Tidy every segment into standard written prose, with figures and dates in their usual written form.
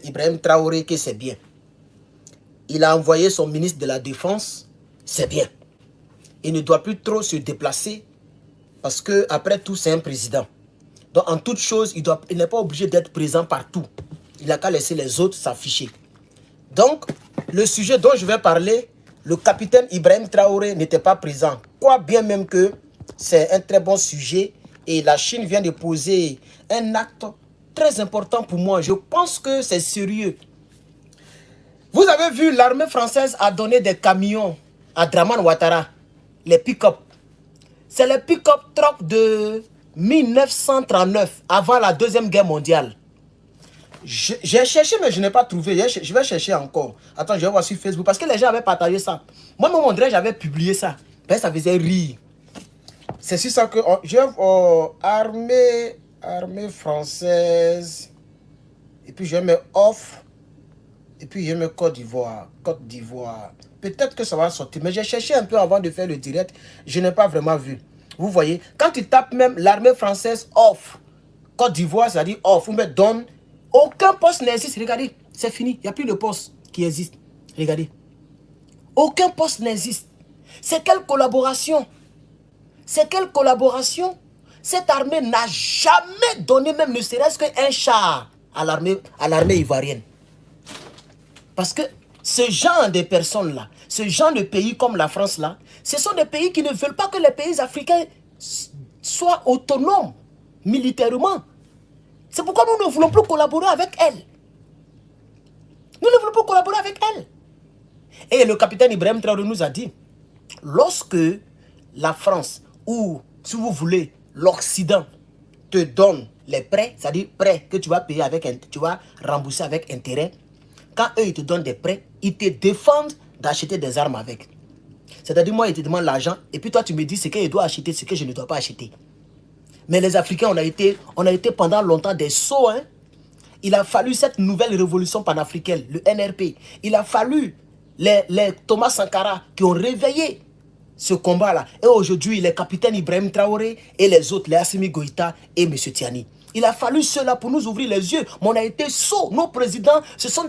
Ibrahim Traoré que c'est bien. Il a envoyé son ministre de la Défense, c'est bien. Il ne doit plus trop se déplacer parce que après tout, c'est un président. Donc en toute chose, il n'est pas obligé d'être présent partout. Il n'a qu'à laisser les autres s'afficher. Donc, le sujet dont je vais parler, le capitaine Ibrahim Traoré n'était pas présent. Quoi bien même que c'est un très bon sujet et la Chine vient de poser un acte très important pour moi. Je pense que c'est sérieux. Vous avez vu, l'armée française a donné des camions à Draman Ouattara, les pick-up. C'est les pick-up truck de 1939, avant la Deuxième Guerre mondiale. J'ai cherché, mais je n'ai pas trouvé. Je vais chercher encore. Attends, je vais voir sur Facebook. Parce que les gens avaient partagé ça. Moi, mon dirait, j'avais publié ça. Ben, ça faisait rire. C'est sur ça que... armée française. Et puis, je mets off. Et puis, je mets Côte d'Ivoire. Côte d'Ivoire. Peut-être que ça va sortir. Mais j'ai cherché un peu avant de faire le direct. Je n'ai pas vraiment vu. Vous voyez, quand tu tapes même l'armée française off. Côte d'Ivoire, ça dit off. Vous mettez donne. Aucun poste n'existe. Regardez, c'est fini. Il n'y a plus de poste qui existe. Regardez. Aucun poste n'existe. C'est quelle collaboration? C'est quelle collaboration? Cette armée n'a jamais donné même ne serait-ce qu'un char à l'armée ivoirienne. Parce que ce genre de personnes-là, ce genre de pays comme la France-là, ce sont des pays qui ne veulent pas que les pays africains soient autonomes militairement. C'est pourquoi nous ne voulons plus collaborer avec elle. Nous ne voulons plus collaborer avec elle. Et le capitaine Ibrahim Traoré nous a dit, lorsque la France, ou si vous voulez, l'Occident, te donne les prêts, c'est-à-dire prêts que tu vas payer avec, tu vas rembourser avec intérêt, quand eux ils te donnent des prêts, ils te défendent d'acheter des armes avec. C'est-à-dire moi ils te demandent l'argent, et puis toi tu me dis ce que je dois acheter, ce que je ne dois pas acheter. Mais les Africains, on a été pendant longtemps des sots. Hein? Il a fallu cette nouvelle révolution panafricaine, le NRP. Il a fallu les Thomas Sankara qui ont réveillé ce combat-là. Et aujourd'hui, les capitaines Ibrahim Traoré et les autres, les Assimi Goïta et M. Tiani. Il a fallu cela pour nous ouvrir les yeux. Mais on a été sots. Nos présidents, ce sont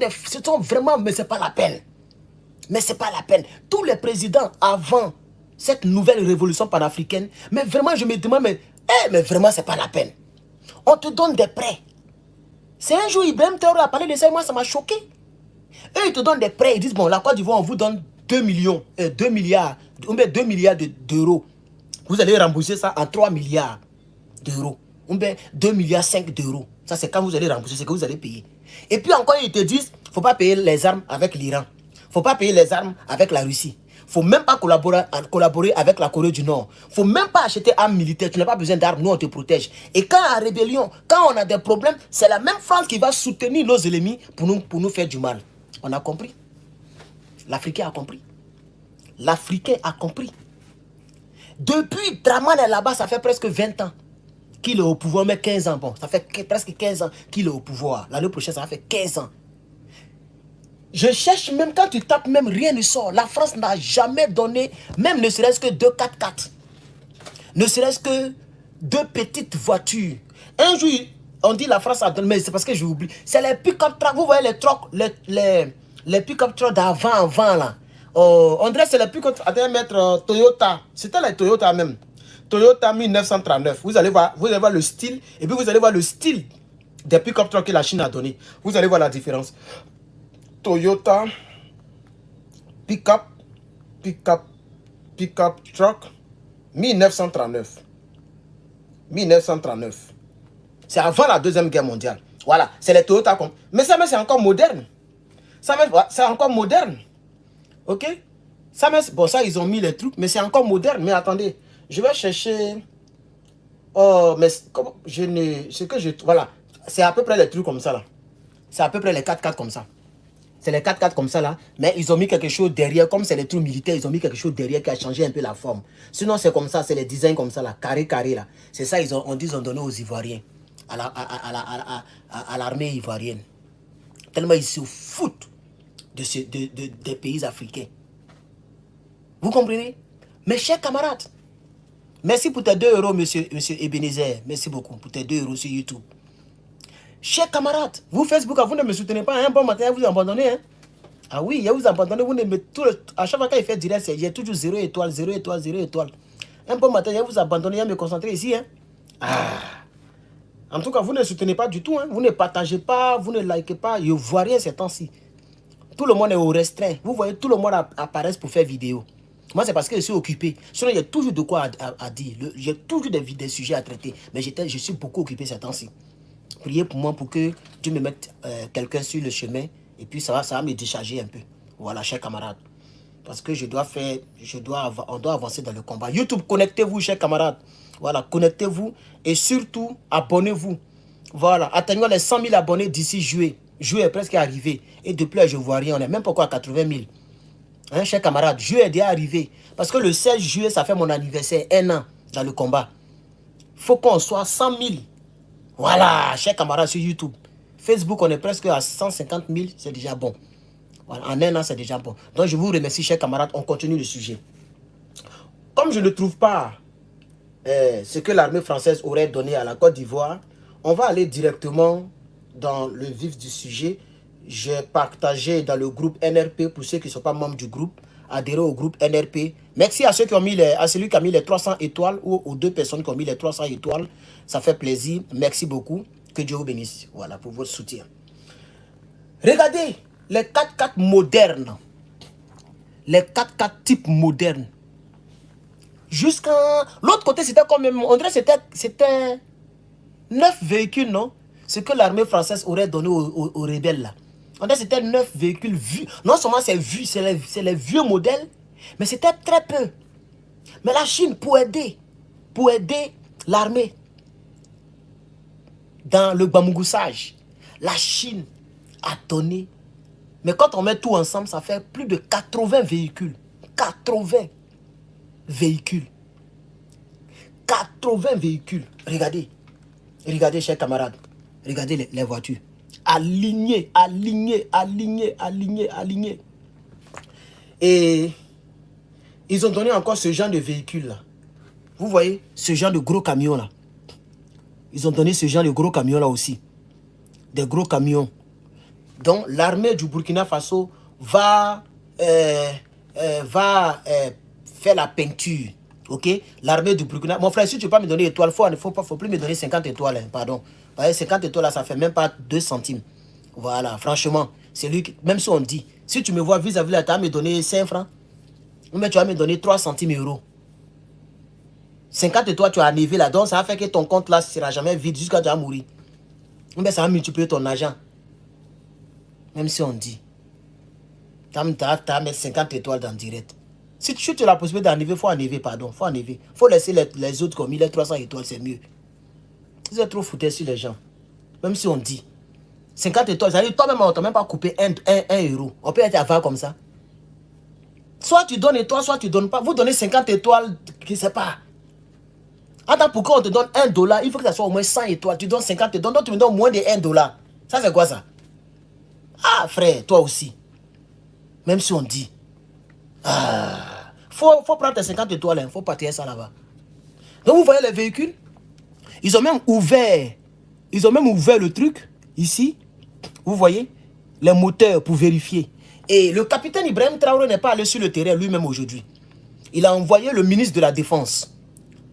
vraiment, mais ce n'est pas la peine. Mais ce n'est pas la peine. Tous les présidents avant cette nouvelle révolution panafricaine, mais vraiment, je me demande, mais vraiment, c'est pas la peine. On te donne des prêts. C'est un jour, Ibrahim Traoré a parlé de ça et moi, ça m'a choqué. Eux, ils te donnent des prêts. Ils disent, bon, la Côte d'Ivoire, on vous donne 2 milliards d'euros. Vous allez rembourser ça en 3 milliards d'euros. On met 2 milliards 5 d'euros. Ça, c'est quand vous allez rembourser, c'est que vous allez payer. Et puis encore, ils te disent, il ne faut pas payer les armes avec l'Iran. Il ne faut pas payer les armes avec la Russie. Il ne faut même pas collaborer avec la Corée du Nord. Il ne faut même pas acheter armes militaires. Tu n'as pas besoin d'armes, nous on te protège. Et quand il y a rébellion, quand on a des problèmes, c'est la même France qui va soutenir nos ennemis pour nous faire du mal. On a compris. L'Africain a compris. L'Africain a compris. Depuis Draman est là-bas, ça fait presque 20 ans qu'il est au pouvoir, mais 15 ans. Bon, ça fait presque 15 ans qu'il est au pouvoir. L'année prochaine, ça va faire 15 ans. Je cherche même, quand tu tapes, même rien ne sort. La France n'a jamais donné, même ne serait-ce que 2 4x4. Ne serait-ce que 2 petites voitures. Un jour, on dit la France a donné, mais c'est parce que j'ai oublié. C'est les pick-up trucks. Vous voyez les trucks, les pick-up trucks d'avant là. On dirait que c'est les pick-up trucks à mettre Toyota. C'était les Toyota même. Toyota 1939. Vous allez voir le style. Et puis vous allez voir le style des pick-up trucks que la Chine a donné. Vous allez voir la différence. Toyota pick-up truck 1939. 1939. C'est avant la Deuxième Guerre mondiale. Voilà, c'est les Toyota. Mais ça, c'est encore moderne. Ça, c'est encore moderne. Ok? Ça, bon, ça, ils ont mis les trucs, mais c'est encore moderne. Mais attendez, je vais chercher. Oh, mais comment, voilà, c'est à peu près les trucs comme ça là. C'est à peu près les 4x4 comme ça. C'est les 4x4 comme ça là, mais ils ont mis quelque chose derrière, comme c'est les trucs militaires, ils ont mis quelque chose derrière qui a changé un peu la forme. Sinon c'est comme ça, c'est les designs comme ça là, carré là. C'est ça, ils ont donné aux Ivoiriens, à l'armée ivoirienne. Tellement ils se foutent des pays africains. Vous comprenez? Mes chers camarades, merci pour tes 2 euros, monsieur Ebenezer. Merci beaucoup pour tes 2 euros sur YouTube. Chers camarades, vous Facebook, vous ne me soutenez pas. Un bon matin, vous abandonnez. Hein? Ah oui, vous abandonnez. Vous ne me, à chaque fois qu'il fait direct, il y a toujours 0 étoile, 0 étoile, 0 étoile. Un bon matin, vous abandonnez, vous me concentrer ici. Hein? Ah. En tout cas, vous ne soutenez pas du tout. Hein? Vous ne partagez pas, vous ne likez pas. Je ne vois rien ces temps-ci. Tout le monde est au restreint. Vous voyez, tout le monde apparaît pour faire vidéo. Moi, c'est parce que je suis occupé. Sinon, il y a toujours de quoi à dire. J'ai toujours des sujets à traiter. Mais je suis beaucoup occupé ces temps-ci. Priez pour moi pour que Dieu me mette quelqu'un sur le chemin. Et puis, ça va me décharger un peu. Voilà, chers camarades. Parce que on doit avancer dans le combat. YouTube, connectez-vous, chers camarades. Voilà, connectez-vous. Et surtout, abonnez-vous. Voilà, atteignons les 100 000 abonnés d'ici juillet. Juillet est presque arrivé. Et depuis là, je ne vois rien. On n'est même pas encore à 80 000. Hein, chers camarades, juillet est déjà arrivé. Parce que le 16 juillet, ça fait mon anniversaire. 1 an dans le combat. Il faut qu'on soit 100 000. Voilà, chers camarades sur YouTube. Facebook, on est presque à 150 000. C'est déjà bon. Voilà, en 1 an, c'est déjà bon. Donc, je vous remercie, chers camarades. On continue le sujet. Comme je ne trouve pas ce que l'armée française aurait donné à la Côte d'Ivoire, on va aller directement dans le vif du sujet. J'ai partagé dans le groupe NRP, pour ceux qui ne sont pas membres du groupe, adhérez au groupe NRP. Merci à ceux qui ont mis à celui qui a mis les 300 étoiles ou aux 2 personnes qui ont mis les 300 étoiles. Ça fait plaisir. Merci beaucoup. Que Dieu vous bénisse. Voilà, pour votre soutien. Regardez les 4x4 modernes. Les 4x4 types modernes. Jusqu'à l'autre côté, c'était quand même, on dirait que c'était 9 véhicules, non? Ce que l'armée française aurait donné aux rebelles là. On dirait que c'était 9 véhicules vus. Non seulement c'est vu, c'est les vieux modèles, mais c'était très peu. Mais la Chine, pour aider l'armée dans le bambougoussage, la Chine a donné. Mais quand on met tout ensemble, ça fait plus de 80 véhicules. 80 véhicules. 80 véhicules. Regardez. Regardez, chers camarades. Regardez les voitures. Alignées, alignées, alignées, alignées, alignées. Et ils ont donné encore ce genre de véhicule là. Vous voyez, ce genre de gros camions là. Ils ont donné ce genre de gros camions là aussi. Des gros camions. Donc l'armée du Burkina Faso va faire la peinture. Ok? L'armée du Burkina. Mon frère, si tu ne peux pas me donner étoile, il ne faut plus me donner 50 étoiles. Hein, pardon. 50 étoiles là, ça fait même pas 2 centimes. Voilà, franchement. C'est lui qui, même si on dit, si tu me vois vis-à-vis là, tu vas me donner 5 francs. Mais tu vas me donner 3 centimes euros. 50 étoiles, tu as enlevé là. Donc ça va faire que ton compte là ne sera jamais vide jusqu'à tu vas mourir. Mais ça va multiplier ton argent. Même si on dit. Tu vas mettre 50 étoiles dans le direct. Si tu as la possibilité d'enlever, il faut enlever, pardon. Faut enlever. Il faut laisser les autres comme il est 300 étoiles, c'est mieux. Vous êtes trop foutés sur les gens. Même si on dit. 50 étoiles, ça veut dire toi-même, on ne t'a même pas coupé 1 euro. On peut être avare comme ça. Soit tu donnes étoile, soit tu ne donnes pas. Vous donnez 50 étoiles, je ne sais pas. Attends, pourquoi on te donne 1 dollar, il faut que ça soit au moins 100 étoiles. Tu donnes 50 étoiles, donc tu me donnes moins de 1 dollar. Ça, c'est quoi ça? Ah, frère, toi aussi. Même si on dit. Ah, faut prendre tes 50 étoiles, il faut partir ça là-bas. Donc vous voyez les véhicules, ils ont même ouvert le truc, ici, vous voyez, les moteurs pour vérifier. Et le capitaine Ibrahim Traoré n'est pas allé sur le terrain lui-même aujourd'hui. Il a envoyé le ministre de la Défense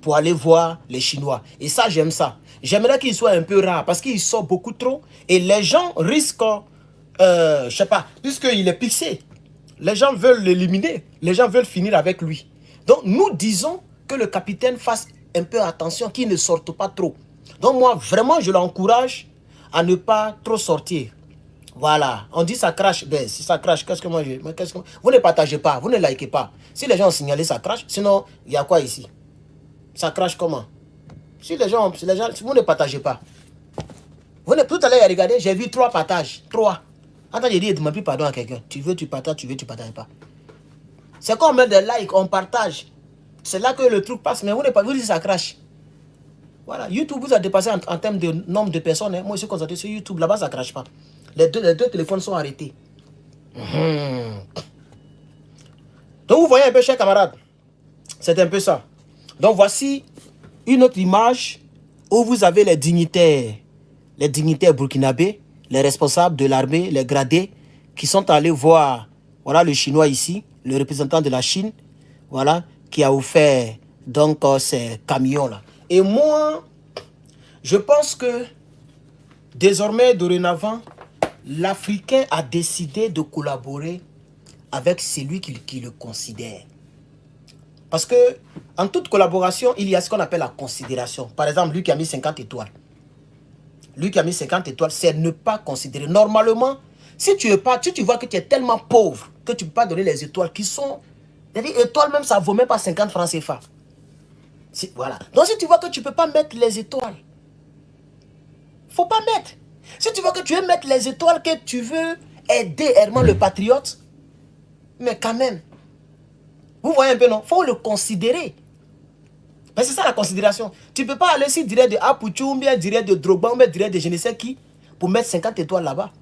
pour aller voir les Chinois. Et ça, j'aime ça. J'aimerais qu'il soit un peu rare parce qu'il sort beaucoup trop. Et les gens risquent, je sais pas, puisqu'il est pixé. Les gens veulent l'éliminer. Les gens veulent finir avec lui. Donc, nous disons que le capitaine fasse un peu attention, qu'il ne sorte pas trop. Donc, moi, vraiment, je l'encourage à ne pas trop sortir. Voilà. On dit ça crache. Ben, si ça crache, qu'est-ce que moi je... Vous ne partagez pas, vous ne likez pas. Si les gens ont signalé, ça crache. Sinon, il y a quoi ici? Ça crache comment? Si les gens, vous ne partagez pas. Tout à l'heure, regardez, j'ai vu 3 partages. 3. Attends, j'ai dit, demande plus pardon à quelqu'un. Tu veux, tu partages, tu veux, tu partages pas. C'est quand on met des likes, on partage. C'est là que le truc passe. Mais vous ne pas, vous dites ça crache. Voilà. YouTube vous a dépassé en termes de nombre de personnes. Hein. Moi, je suis concentré sur YouTube. Là-bas, ça ne crache pas. Les deux téléphones sont arrêtés. Donc, vous voyez un peu, chers camarades. C'est un peu ça. Donc, voici une autre image où vous avez les dignitaires les dignitaires burkinabés, les responsables de l'armée, les gradés, qui sont allés voir, voilà le Chinois ici, le représentant de la Chine, voilà, qui a offert donc ces camions-là. Et moi, je pense que désormais, dorénavant, l'Africain a décidé de collaborer avec celui qui le considère. Parce que en toute collaboration, il y a ce qu'on appelle la considération. Par exemple, lui qui a mis 50 étoiles. Lui qui a mis 50 étoiles, c'est ne pas considérer. Normalement, si tu vois que tu es tellement pauvre que tu ne peux pas donner les étoiles qui sont... C'est-à-dire, étoiles même, ça ne vaut même pas 50 francs CFA. Voilà. Donc, si tu vois que tu ne peux pas mettre les étoiles, il ne faut pas mettre. Si tu vois que tu veux mettre les étoiles, que tu veux aider Herman le patriote, mais quand même, vous voyez un peu, non? Il faut le considérer. Mais c'est ça la considération. Tu ne peux pas aller sur direct de Apouchou, ou bien direct de Drogba, ou bien direct de je ne sais qui, pour mettre 50 étoiles là-bas.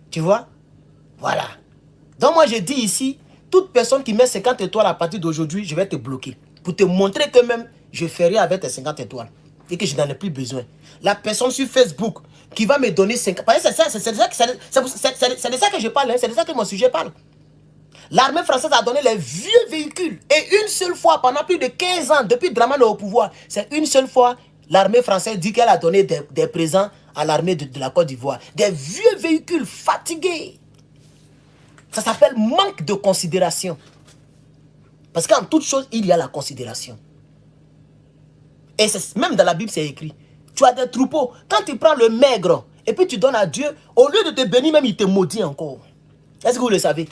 Tu vois? Voilà. Donc moi je dis ici, toute personne qui met 50 étoiles à partir d'aujourd'hui, je vais te bloquer. Pour te montrer que même, je fais rien avec tes 50 étoiles. Et que je n'en ai plus besoin. La personne sur Facebook qui va me donner 50... C'est de ça que je parle, hein, c'est de ça que mon sujet parle. L'armée française a donné les vieux véhicules. Et une seule fois, pendant plus de 15 ans, depuis Dramane au pouvoir, c'est une seule fois, l'armée française dit qu'elle a donné des présents à l'armée de la Côte d'Ivoire. Des vieux véhicules fatigués. Ça s'appelle manque de considération. Parce qu'en toute chose, il y a la considération. Et même dans la Bible, c'est écrit. Tu as des troupeaux. Quand tu prends le maigre et puis tu donnes à Dieu, au lieu de te bénir, même il te maudit encore. Est-ce que vous le savez?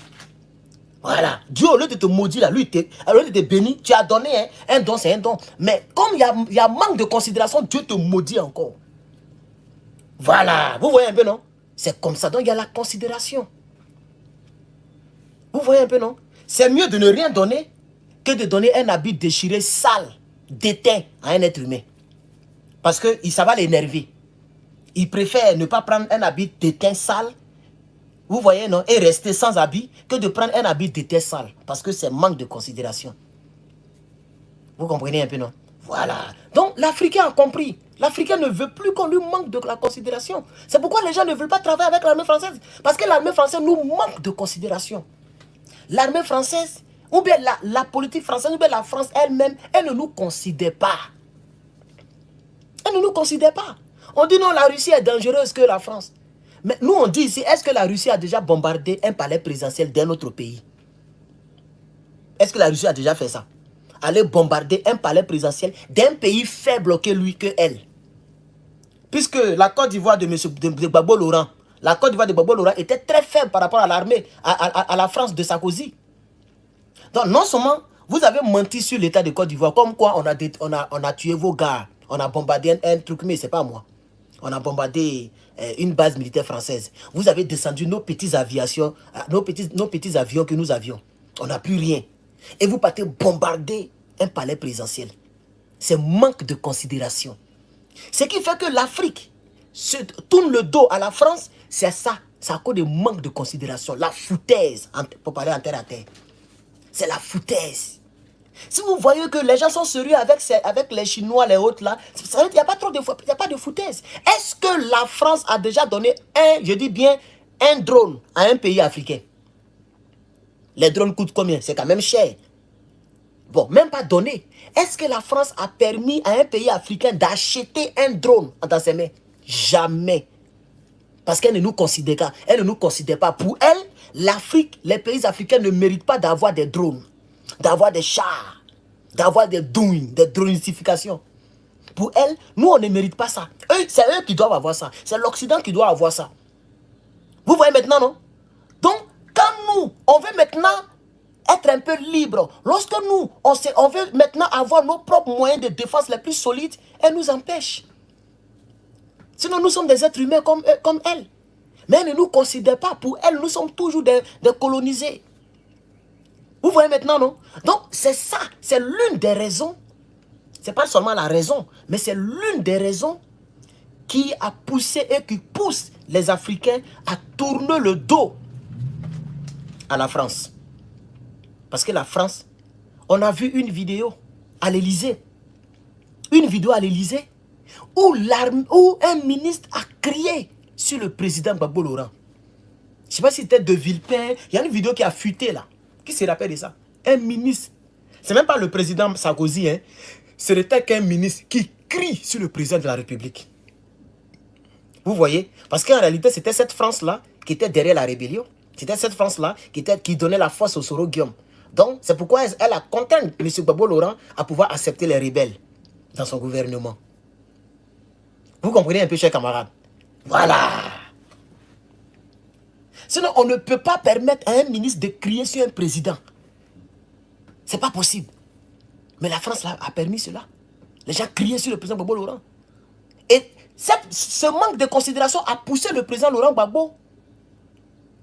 Voilà. Dieu, au lieu de te maudire, là, lui, au lieu de te bénir, tu as donné un don, c'est un don. Mais comme il y a manque de considération, Dieu te maudit encore. Voilà. Vous voyez un peu, non? C'est comme ça. Donc, il y a la considération. Vous voyez un peu, non? C'est mieux de ne rien donner que de donner un habit déchiré, sale, déteint à un être humain. Parce que ça va l'énerver. Il préfère ne pas prendre un habit déteint, sale, vous voyez, non? Et rester sans habit que de prendre un habit déteint, sale. Parce que c'est manque de considération. Vous comprenez un peu, non? Voilà. Donc, l'Africain a compris. L'Africain ne veut plus qu'on lui manque de la considération. C'est pourquoi les gens ne veulent pas travailler avec l'armée française. Parce que l'armée française nous manque de considération. L'armée française, ou bien la politique française, ou bien la France elle-même, elle ne nous considère pas. Elle ne nous considère pas. On dit non, la Russie est dangereuse que la France. Mais nous, on dit ici, est-ce que la Russie a déjà bombardé un palais présidentiel d'un autre pays? Est-ce que la Russie a déjà fait ça? Aller bombarder un palais présidentiel d'un pays faible que lui, que elle. Puisque la Côte d'Ivoire de Gbagbo Laurent, la Côte d'Ivoire de Gbagbo Laurent était très faible par rapport à l'armée, à la France de Sarkozy. Donc non seulement vous avez menti sur l'état de Côte d'Ivoire, comme quoi on a tué vos gars, on a bombardé un truc, mais c'est pas moi. On a bombardé une base militaire française. Vous avez descendu nos petites aviations, nos petits avions que nous avions. On n'a plus rien. Et vous partez bombarder un palais présidentiel. C'est manque de considération. Ce qui fait que l'Afrique se tourne le dos à la France, c'est ça. C'est à cause de manque de considération. La foutaise, pour parler en terre à terre. C'est la foutaise. Si vous voyez que les gens sont sérieux avec les Chinois, les autres là, il n'y a pas trop de, il y a pas de foutaise. Est-ce que la France a déjà donné je dis bien, un drone à un pays africain? Les drones coûtent combien? C'est quand même cher. Bon, même pas donné. Est-ce que la France a permis à un pays africain d'acheter un drone dans ses mains? Jamais. Parce qu'elle ne nous considère pas. Elle ne nous considère pas. Pour elle, l'Afrique, les pays africains ne méritent pas d'avoir des drones, d'avoir des chars, d'avoir des droneifications. Pour elle, nous, on ne mérite pas ça. C'est eux qui doivent avoir ça. C'est l'Occident qui doit avoir ça. Vous voyez maintenant, non? Donc, quand nous, on veut maintenant être un peu libre, lorsque nous, on veut maintenant avoir nos propres moyens de défense les plus solides, elle nous empêche. Sinon, nous sommes des êtres humains comme elle. Mais elle ne nous considère pas. Pour elle, nous sommes toujours des colonisés. Vous voyez maintenant, non? Donc, c'est ça. C'est l'une des raisons. Ce n'est pas seulement la raison, mais c'est l'une des raisons qui a poussé et qui pousse les Africains à tourner le dos à la France. Parce que la France, on a vu une vidéo à l'Élysée. Une vidéo à l'Élysée. où un ministre a crié sur le président Gbagbo Laurent. Je ne sais pas si c'était de Villepin. Il y a une vidéo qui a fuité là. Qui se rappelle de ça? Un ministre. C'est même pas le président Sarkozy. Hein. C'était qu'un ministre qui crie sur le président de la République. Vous voyez? Parce qu'en réalité, c'était cette France-là qui était derrière la rébellion. C'était cette France-là qui donnait la force au Soro Guillaume. Donc, c'est pourquoi elle a contraint M. Gbagbo Laurent à pouvoir accepter les rebelles dans son gouvernement. Vous comprenez un peu, chers camarades? Voilà. Sinon, on ne peut pas permettre à un ministre de crier sur un président. C'est pas possible. Mais la France a permis cela. Les gens criaient sur le président Gbagbo Laurent. Et ce manque de considération a poussé le président Laurent Gbagbo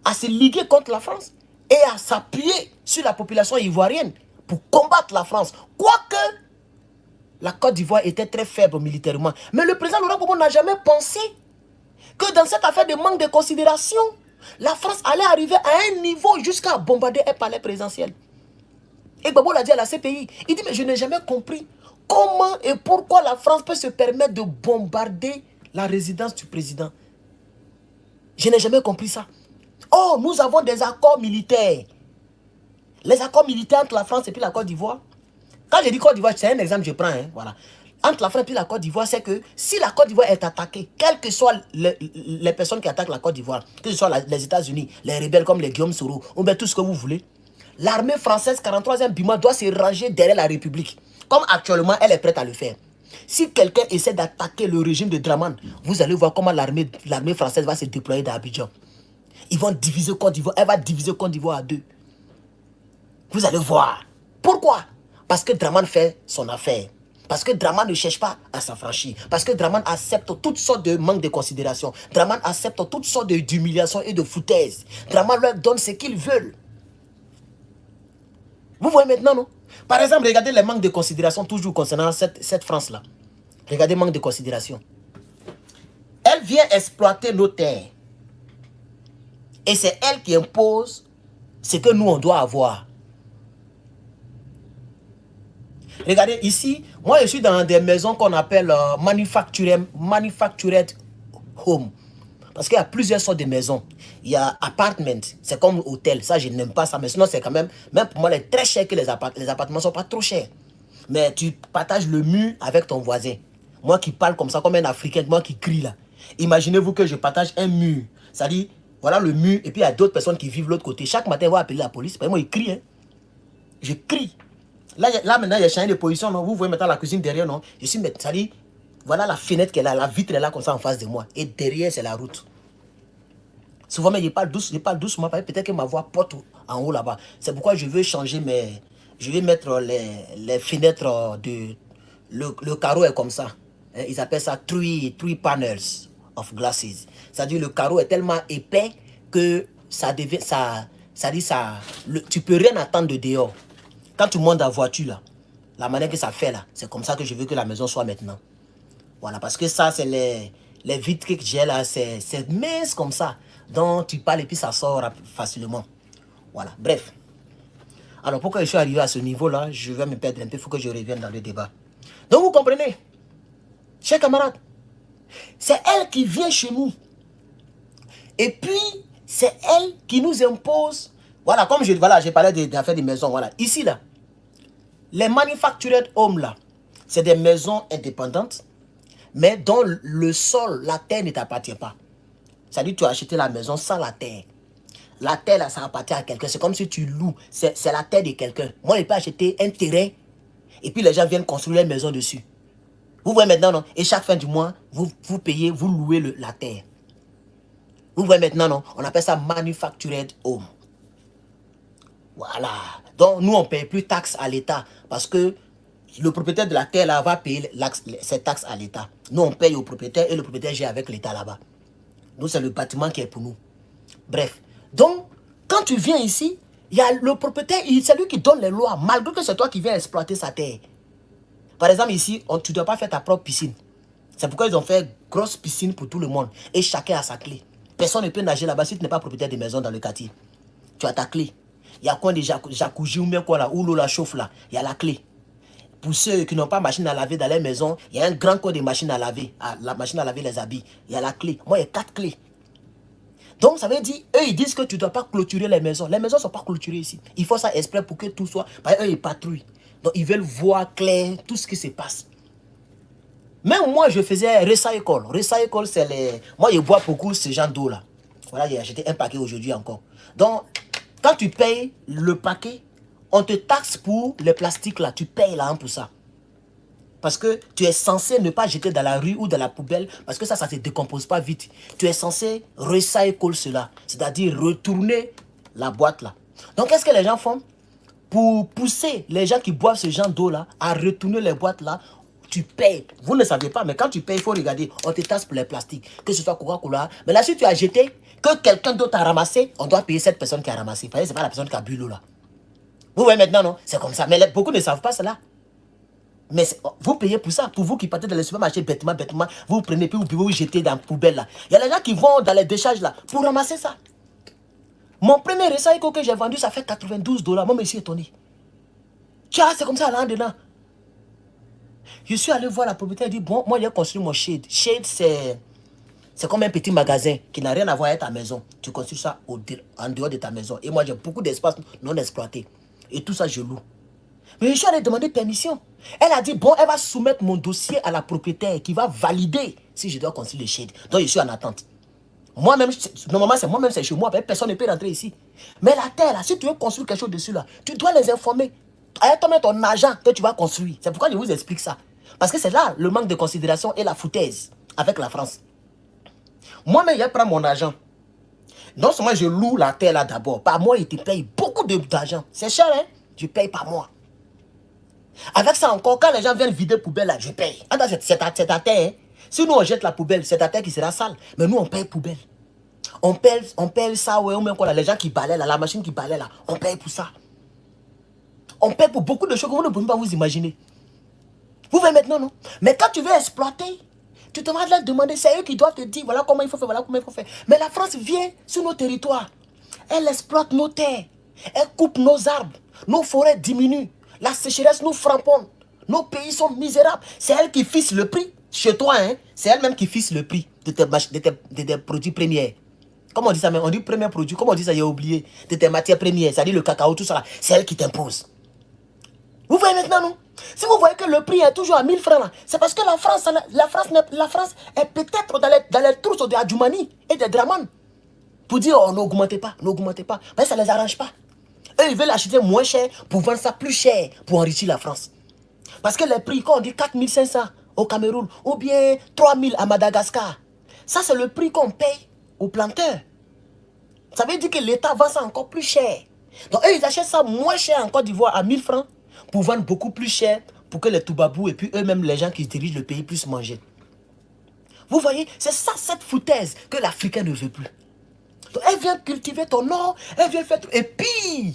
à se liguer contre la France et à s'appuyer sur la population ivoirienne pour combattre la France. Quoique la Côte d'Ivoire était très faible militairement. Mais le président Laurent Gbagbo n'a jamais pensé que dans cette affaire de manque de considération, la France allait arriver à un niveau jusqu'à bombarder un palais présidentiel. Et Gbagbo l'a dit à la CPI. Il dit, mais je n'ai jamais compris comment et pourquoi la France peut se permettre de bombarder la résidence du président. Je n'ai jamais compris ça. Oh, nous avons des accords militaires. Les accords militaires entre la France et puis la Côte d'Ivoire. Quand je dis Côte d'Ivoire, c'est un exemple que je prends. Hein, voilà. Entre la France et puis la Côte d'Ivoire, c'est que si la Côte d'Ivoire est attaquée, quelles que soient les personnes qui attaquent la Côte d'Ivoire, que ce soit les États-Unis, les rebelles comme les Guillaume Soro, ou bien tout ce que vous voulez, l'armée française 43e Bima doit se ranger derrière la République. Comme actuellement, elle est prête à le faire. Si quelqu'un essaie d'attaquer le régime de Dramane, vous allez voir comment l'armée française va se déployer dans Abidjan. Ils vont diviser Côte d'Ivoire. Elle va diviser Côte d'Ivoire à deux. Vous allez voir. Pourquoi? Parce que Dramane fait son affaire. Parce que Dramane ne cherche pas à s'affranchir. Parce que Dramane accepte toutes sortes de manques de considération. Dramane accepte toutes sortes d'humiliation et de foutaise. Dramane leur donne ce qu'ils veulent. Vous voyez maintenant, non? Par exemple, regardez les manques de considération toujours concernant cette France-là. Regardez le manque de considération. Elle vient exploiter nos terres. Et c'est elle qui impose ce que nous, on doit avoir. Regardez ici, moi je suis dans des maisons qu'on appelle manufactured home. Parce qu'il y a plusieurs sortes de maisons. Il y a apartment, c'est comme hôtel. Ça, je n'aime pas ça. Mais sinon, c'est quand même pour moi, très cher que les appartements ne sont pas trop chers. Mais tu partages le mur avec ton voisin. Moi qui parle comme ça, comme un Africain, moi qui crie là. Imaginez-vous que je partage un mur. C'est-à-dire, voilà le mur, et puis il y a d'autres personnes qui vivent de l'autre côté. Chaque matin, on va appeler la police. Moi, il crie. Hein. Je crie. Là, maintenant, il y a changé de position. Non? Vous voyez maintenant la cuisine derrière. Non? Je suis, c'est-à-dire, voilà la fenêtre qu'elle a, la vitre est là comme ça en face de moi. Et derrière, c'est la route. Souvent, mais je parle doucement. Peut-être que ma voix porte en haut là-bas. C'est pourquoi je veux changer mes... Je vais mettre les fenêtres de... Le carreau est comme ça. Ils appellent ça three panels of glasses. C'est-à-dire le carreau est tellement épais que ça devient... tu peux rien attendre de dehors. Quand tu montes en voiture là, la manière que ça fait là, c'est comme ça que je veux que la maison soit maintenant. Voilà, parce que ça, c'est les vitres que j'ai là, c'est mince comme ça. Donc, tu parles et puis ça sort facilement. Voilà, bref. Alors, pourquoi je suis arrivé à ce niveau-là, je vais me perdre un peu, il faut que je revienne dans le débat. Donc, vous comprenez, chers camarades, c'est elle qui vient chez nous. Et puis, c'est elle qui nous impose. Voilà, comme j'ai parlé des affaires des maisons, voilà. Ici, là, les manufactured homes, là, c'est des maisons indépendantes, mais dont le sol, la terre ne t'appartient pas. C'est-à-dire que tu as acheté la maison sans la terre. La terre, là, ça appartient à quelqu'un. C'est comme si tu loues. C'est la terre de quelqu'un. Moi, je peux acheter un terrain et puis les gens viennent construire une maison dessus. Vous voyez maintenant, non? Et chaque fin du mois, vous payez, vous louez la terre. Vous voyez maintenant, non? On appelle ça manufactured home. Voilà. Donc, nous, on ne paye plus taxes à l'État parce que le propriétaire de la terre, là, va payer ses taxes à l'État. Nous, on paye au propriétaire et le propriétaire gère avec l'État là-bas. Nous, c'est le bâtiment qui est pour nous. Bref. Donc, quand tu viens ici, il y a le propriétaire, c'est lui qui donne les lois, malgré que c'est toi qui viens exploiter sa terre. Par exemple, ici, tu ne dois pas faire ta propre piscine. C'est pourquoi ils ont fait une grosse piscine pour tout le monde. Et chacun a sa clé. Personne ne peut nager là-bas si tu n'es pas propriétaire de maison dans le quartier. Tu as ta clé. Il y a quoi des jacuzzi ou bien quoi là, où l'eau la chauffe là. Il y a la clé. Pour ceux qui n'ont pas machine à laver dans leur maison, il y a un grand code de machine à laver. La machine à laver les habits. Il y a la clé. Moi, il y a 4 clés. Donc, ça veut dire, eux, ils disent que tu ne dois pas clôturer les maisons. Les maisons ne sont pas clôturées ici. Il faut ça exprès pour que tout soit... Parce qu'eux, ils patrouillent. Donc, ils veulent voir clair tout ce qui se passe. Même moi, je faisais recycle. Recycle, c'est les... Moi, je bois beaucoup ce genre d'eau-là. Voilà, j'ai acheté un paquet aujourd'hui encore. Donc, quand tu payes le paquet, on te taxe pour les plastiques là. Tu payes là pour ça. Parce que tu es censé ne pas jeter dans la rue ou dans la poubelle. Parce que ça ne se décompose pas vite. Tu es censé recycle cela. C'est-à-dire retourner la boîte là. Donc, qu'est-ce que les gens font? Pour pousser les gens qui boivent ce genre d'eau là à retourner les boîtes là, tu payes. Vous ne savez pas, mais quand tu payes, il faut regarder. On te taxe pour les plastiques, que ce soit Coca-Cola. Mais là, si tu as jeté, que quelqu'un d'autre a ramassé, on doit payer cette personne qui a ramassé. Ce n'est pas la personne qui a bu l'eau là. Vous voyez maintenant, non? C'est comme ça. Mais beaucoup ne savent pas cela. Mais vous payez pour ça. Pour vous qui partez dans les supermarchés bêtement, vous prenez puis vous jetez dans la poubelle là. Il y a des gens qui vont dans les décharges là pour ramasser ça. Mon premier recycle que j'ai vendu, ça fait 92 $. Moi, je suis étonné. Tiens, c'est comme ça là dedans. Je suis allé voir la propriétaire et dit, bon, moi, j'ai construit mon shade. Shade, c'est comme un petit magasin qui n'a rien à voir avec ta maison. Tu construis ça en dehors de ta maison. Et moi, j'ai beaucoup d'espace non exploité. Et tout ça, je loue. Mais je suis allé demander permission. Elle a dit, bon, elle va soumettre mon dossier à la propriétaire qui va valider si je dois construire le shade. Donc, je suis en attente. Moi-même, normalement, c'est moi-même, c'est chez moi. Personne ne peut rentrer ici. Mais la terre, là, si tu veux construire quelque chose dessus, là, tu dois les informer. Avec ton argent que tu vas construire. C'est pourquoi je vous explique ça. Parce que c'est là le manque de considération et la foutaise avec la France. Moi-même, je prends mon argent. Non seulement je loue la terre là d'abord. Par mois, ils te payent beaucoup d'argent. C'est cher, hein? Je paye par mois. Avec ça encore, quand les gens viennent vider la poubelle là, je paye. C'est ta terre, hein? Si nous on jette la poubelle, c'est ta terre qui sera sale. Mais nous on paye poubelle. On paye ça, ouais, ou même quoi, les gens qui balaient là, la machine qui balaie là, on paye pour ça. On paye pour beaucoup de choses que vous ne pouvez pas vous imaginer. Vous voyez maintenant, non? Mais quand tu veux exploiter, tu te vas leur demander, c'est eux qui doivent te dire, voilà comment il faut faire, voilà comment il faut faire. Mais la France vient sur nos territoires. Elle exploite nos terres. Elle coupe nos arbres. Nos forêts diminuent. La sécheresse nous frapponne. Nos pays sont misérables. C'est elle qui fixe le prix. Chez toi, hein, c'est elle-même qui fixe le prix de tes produits premiers. Comment on dit ça même? On dit premier produit. Comment on dit ça? J'ai oublié. De tes matières premières. C'est-à-dire le cacao, tout ça là. C'est elle qui t'impose. Vous voyez maintenant, non? Si vous voyez que le prix est toujours à 1000 francs là, c'est parce que la France est peut-être dans les trousses de Adjoumani et de Draman. Pour dire, oh, n'augmentez pas, n'augmentez pas. Mais ça ne les arrange pas. Eux, ils veulent acheter moins cher pour vendre ça plus cher pour enrichir la France. Parce que les prix, quand on dit 4500 au Cameroun ou bien 3000 à Madagascar, ça c'est le prix qu'on paye aux planteurs. Ça veut dire que l'État vend ça encore plus cher. Donc eux, ils achètent ça moins cher en Côte d'Ivoire à 1000 francs pour vendre beaucoup plus cher pour que les Toubabous et puis eux-mêmes, les gens qui dirigent le pays, puissent manger. Vous voyez, c'est ça cette foutaise que l'Africain ne veut plus. Donc elle vient cultiver ton or, elle vient faire... Et pire,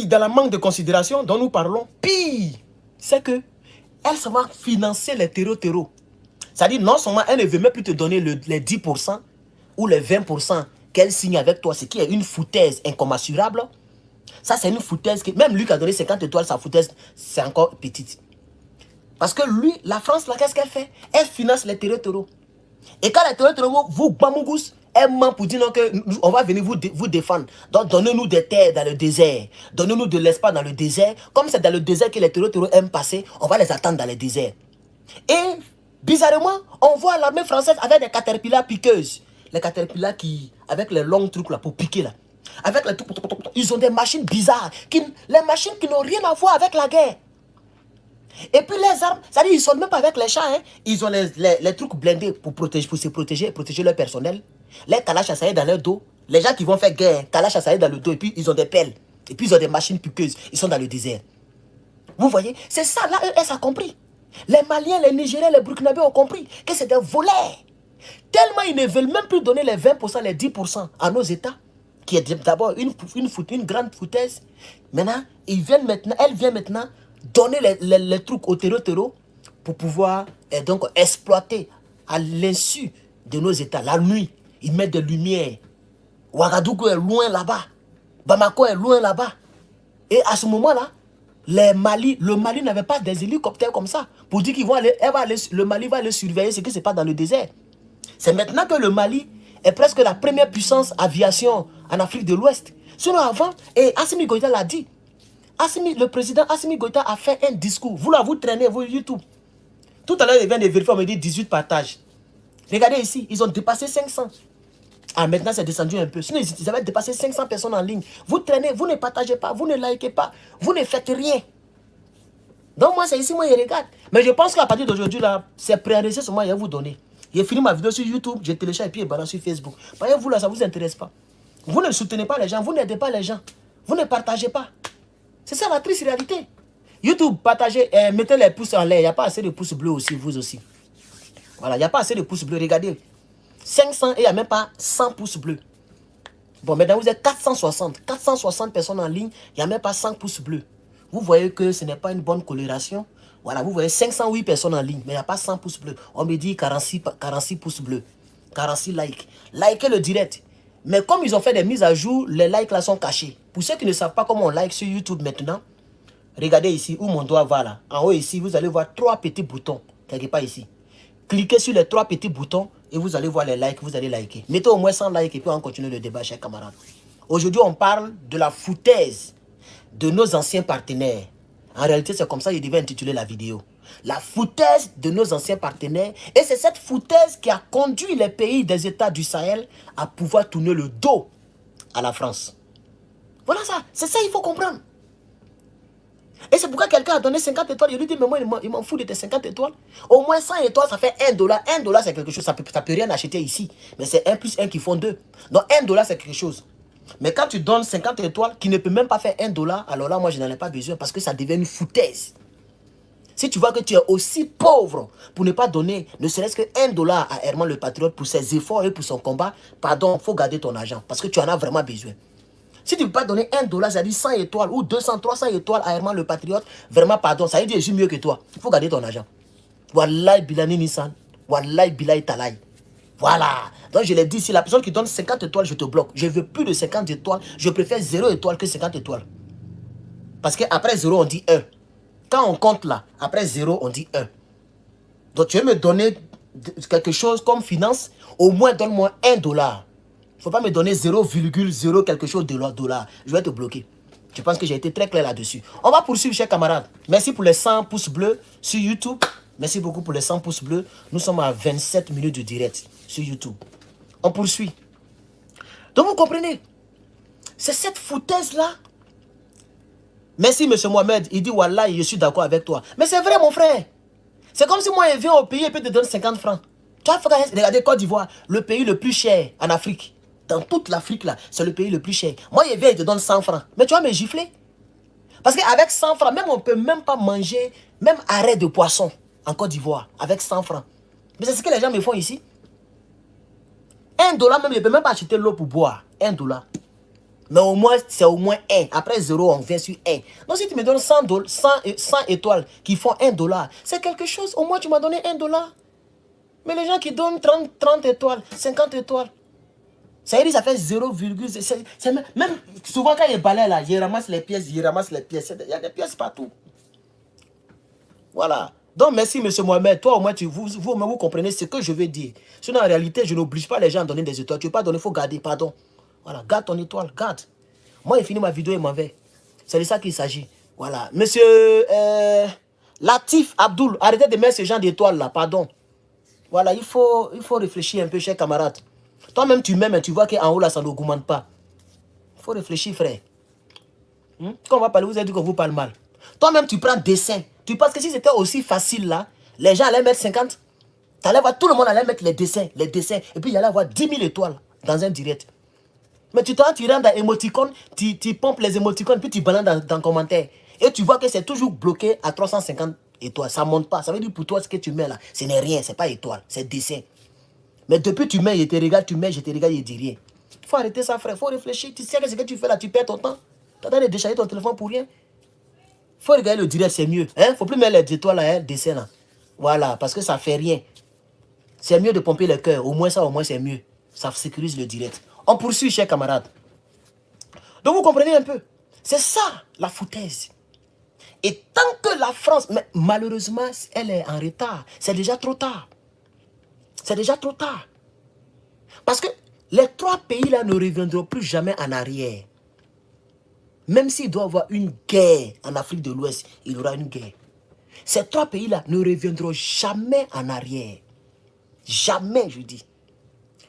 dans la manque de considération dont nous parlons, pire, c'est que elle se va financer les terreaux. C'est-à-dire, non seulement elle ne veut même plus te donner les 10% ou les 20% qu'elle signe avec toi, ce qui est une foutaise incommensurable. Ça, c'est une foutaise que même lui qui a donné 50 étoiles, sa foutaise, c'est encore petite. Parce que lui, la France, là, qu'est-ce qu'elle fait? Elle finance les terreaux. Et quand les terreaux, vous, Bamougus, elle ment pour dire non, que on va venir vous défendre. Donc, donnez-nous des terres dans le désert. Donnez-nous de l'espace dans le désert. Comme c'est dans le désert que les terreaux aiment passer, on va les attendre dans le désert. Et, bizarrement, on voit l'armée française avec des caterpillars piqueuses. Les caterpillars qui, avec les longs trucs là, pour piquer là. Avec les trucs, ils ont des machines bizarres. Les machines qui n'ont rien à voir avec la guerre. Et puis les armes, c'est-à-dire ils ne sont même pas avec les chats. Hein. Ils ont les trucs blindés pour se protéger, protéger leur personnel. Les kalash à dans leur dos. Les gens qui vont faire guerre, kalash à dans le dos. Et puis ils ont des pelles. Et puis ils ont des machines piqueuses. Ils sont dans le désert. Vous voyez, c'est ça, là, eux, ça a compris. Les Maliens, les Nigériens, les Burkinabés ont compris que c'est des voleurs. Tellement ils ne veulent même plus donner les 20%, les 10% à nos États, qui est d'abord une grande foutaise. Maintenant, elle vient maintenant donner les trucs au terreau pour pouvoir donc exploiter à l'insu de nos États. La nuit, ils mettent des lumières. Ouagadougou est loin là-bas. Bamako est loin là-bas. Et à ce moment-là, le Mali n'avait pas des hélicoptères comme ça pour dire qu'ils vont aller, le Mali va aller surveiller ce qui se passe dans le désert. C'est maintenant que le Mali est presque la première puissance aviation en Afrique de l'Ouest. Sinon avant, et Assimi Goïta l'a dit, le président Assimi Goïta a fait un discours. Vous là, vous traînez, vous YouTube. Tout à l'heure, il vient de vérifier, on me dit 18 partages. Regardez ici, ils ont dépassé 500. Ah, maintenant, c'est descendu un peu. Sinon, ils avaient dépassé 500 personnes en ligne. Vous traînez, vous ne partagez pas, vous ne likez pas, vous ne faites rien. Donc, moi, c'est ici, moi, je regarde. Mais je pense qu'à partir d'aujourd'hui, là, c'est préenregistré sur moi, je vais vous donner. J'ai fini ma vidéo sur YouTube, j'ai téléchargé et puis je balance sur Facebook. Parce que vous, là, ça ne vous intéresse pas. Vous ne soutenez pas les gens, vous n'aidez pas les gens. Vous ne partagez pas. C'est ça la triste réalité. YouTube, partagez, mettez les pouces en l'air. Il n'y a pas assez de pouces bleus aussi, vous aussi. Voilà, il n'y a pas assez de pouces bleus. Regardez. 500 et il n'y a même pas 100 pouces bleus. Bon, maintenant vous êtes 460. 460 personnes en ligne, il n'y a même pas 100 pouces bleus. Vous voyez que ce n'est pas une bonne coloration. Voilà, vous voyez 508 personnes en ligne, mais il n'y a pas 100 pouces bleus. On me dit 46 pouces bleus. 46 likes. Likez le direct. Mais comme ils ont fait des mises à jour, les likes là sont cachés. Pour ceux qui ne savent pas comment on like sur YouTube maintenant, regardez ici où mon doigt va là. En haut ici, vous allez voir 3 petits boutons. Quelque part ici. Cliquez sur les 3 petits boutons et vous allez voir les likes, vous allez liker. Mettez au moins 100 likes et puis on continue le débat, chers camarades. Aujourd'hui, on parle de la foutaise de nos anciens partenaires. En réalité, c'est comme ça que je devais intituler la vidéo. La foutaise de nos anciens partenaires. Et c'est cette foutaise qui a conduit les pays des États du Sahel à pouvoir tourner le dos à la France. Voilà ça. C'est ça qu'il faut comprendre. Et c'est pourquoi quelqu'un a donné 50 étoiles. Je lui dis, mais moi, il m'en fout de tes 50 étoiles. Au moins 100 étoiles, ça fait $1. $1, c'est quelque chose. Ça peut rien acheter ici. Mais c'est 1 plus 1 qui font 2. Donc $1, c'est quelque chose. Mais quand tu donnes 50 étoiles qui ne peut même pas faire $1, alors là, moi, je n'en ai pas besoin parce que ça devient une foutaise. Si tu vois que tu es aussi pauvre pour ne pas donner ne serait-ce que $1 à Herman le Patriote pour ses efforts et pour son combat, pardon, il faut garder ton argent parce que tu en as vraiment besoin. Si tu ne peux pas donner $1, ça dit 100 étoiles ou 200, 300 étoiles à Herman le Patriote, vraiment pardon, ça veut dire que je suis mieux que toi. Il faut garder ton argent. Wallahi bilani Nissan, wallahi bilahi talai. Voilà. Donc je l'ai dit, si la personne qui donne 50 étoiles, je te bloque. Je veux plus de 50 étoiles. Je préfère 0 étoile que 50 étoiles. Parce qu'après 0, on dit 1. Quand on compte là, après 0, on dit 1. Donc tu veux me donner quelque chose comme finance, au moins donne-moi $1. Il ne faut pas me donner 0,0 quelque chose de $. Je vais te bloquer. Je pense que j'ai été très clair là-dessus. On va poursuivre, chers camarades. Merci pour les 100 pouces bleus sur YouTube. Merci beaucoup pour les 100 pouces bleus. Nous sommes à 27 minutes de direct sur YouTube. On poursuit. Donc vous comprenez, c'est cette foutaise-là. Merci, M. Mohamed. Il dit, Wallah, je suis d'accord avec toi. Mais c'est vrai, mon frère. C'est comme si moi, je viens au pays et puis te donne 50 francs. Tu vois, regardez Côte d'Ivoire, le pays le plus cher en Afrique. Dans toute l'Afrique, là, c'est le pays le plus cher. Moi, je viens et te donne 100 francs. Mais tu vas me gifler. Parce qu'avec 100 francs, même on ne peut même pas manger, même arrêt de poisson en Côte d'Ivoire, avec 100 francs. Mais c'est ce que les gens me font ici. $1, même, je ne peux même pas acheter l'eau pour boire. $1. Mais au moins, c'est au moins 1. Après 0, on vient sur 1. Donc si tu me donnes 100 étoiles qui font $1, c'est quelque chose. Au moins, tu m'as donné $1. Mais les gens qui donnent 30 étoiles, 50 étoiles, ça veut dire ça fait 0,0. Même souvent quand il balaye là, il ramasse les pièces, il ramasse les pièces. Il y a des pièces partout. Voilà. Donc merci M. Mohamed. Toi au moins, vous comprenez ce que je veux dire. Sinon en réalité, je n'oblige pas les gens à donner des étoiles. Tu ne veux pas donner, il faut garder, pardon. Voilà, garde ton étoile, garde. Moi, j'ai fini ma vidéo et m'en vais. C'est de ça qu'il s'agit. Voilà. Monsieur Latif Abdoul, arrêtez de mettre ce genre d'étoiles là, pardon. Voilà, il faut réfléchir un peu, chers camarades. Toi-même, tu m'aimes, tu vois qu'en haut là, ça ne augmente pas. Il faut réfléchir, frère. Quand on va parler, vous avez dit qu'on vous parle mal. Toi-même, tu prends dessin. Tu penses que si c'était aussi facile là, les gens allaient mettre 50. Tu allais voir, tout le monde allait mettre les dessins. Et puis il y allait avoir 10 000 étoiles dans un direct. Mais tu rentres dans émoticônes, tu pompes les émoticônes, puis tu balances dans commentaire. Et tu vois que c'est toujours bloqué à 350 étoiles. Ça ne monte pas. Ça veut dire pour toi, ce que tu mets là, ce n'est rien, ce n'est pas étoile, c'est dessin. Mais depuis tu mets, je te regarde, tu mets, je te regarde, je dis rien. Il faut arrêter ça, frère. Il faut réfléchir. Tu sais que ce que tu fais là, tu perds ton temps. Tu as train de décharger ton téléphone pour rien. Il faut regarder le direct, c'est mieux. Il ne faut plus mettre les étoiles là, dessin là. Voilà, parce que ça ne fait rien. C'est mieux de pomper le cœur. Au moins ça, c'est mieux. Ça sécurise le direct. On poursuit, chers camarades. Donc vous comprenez un peu. C'est ça, la foutaise. Et tant que la France, mais malheureusement, elle est en retard. C'est déjà trop tard. C'est déjà trop tard. Parce que les 3 pays-là ne reviendront plus jamais en arrière. Même s'il doit y avoir une guerre en Afrique de l'Ouest, il y aura une guerre. Ces 3 pays-là ne reviendront jamais en arrière. Jamais, je dis.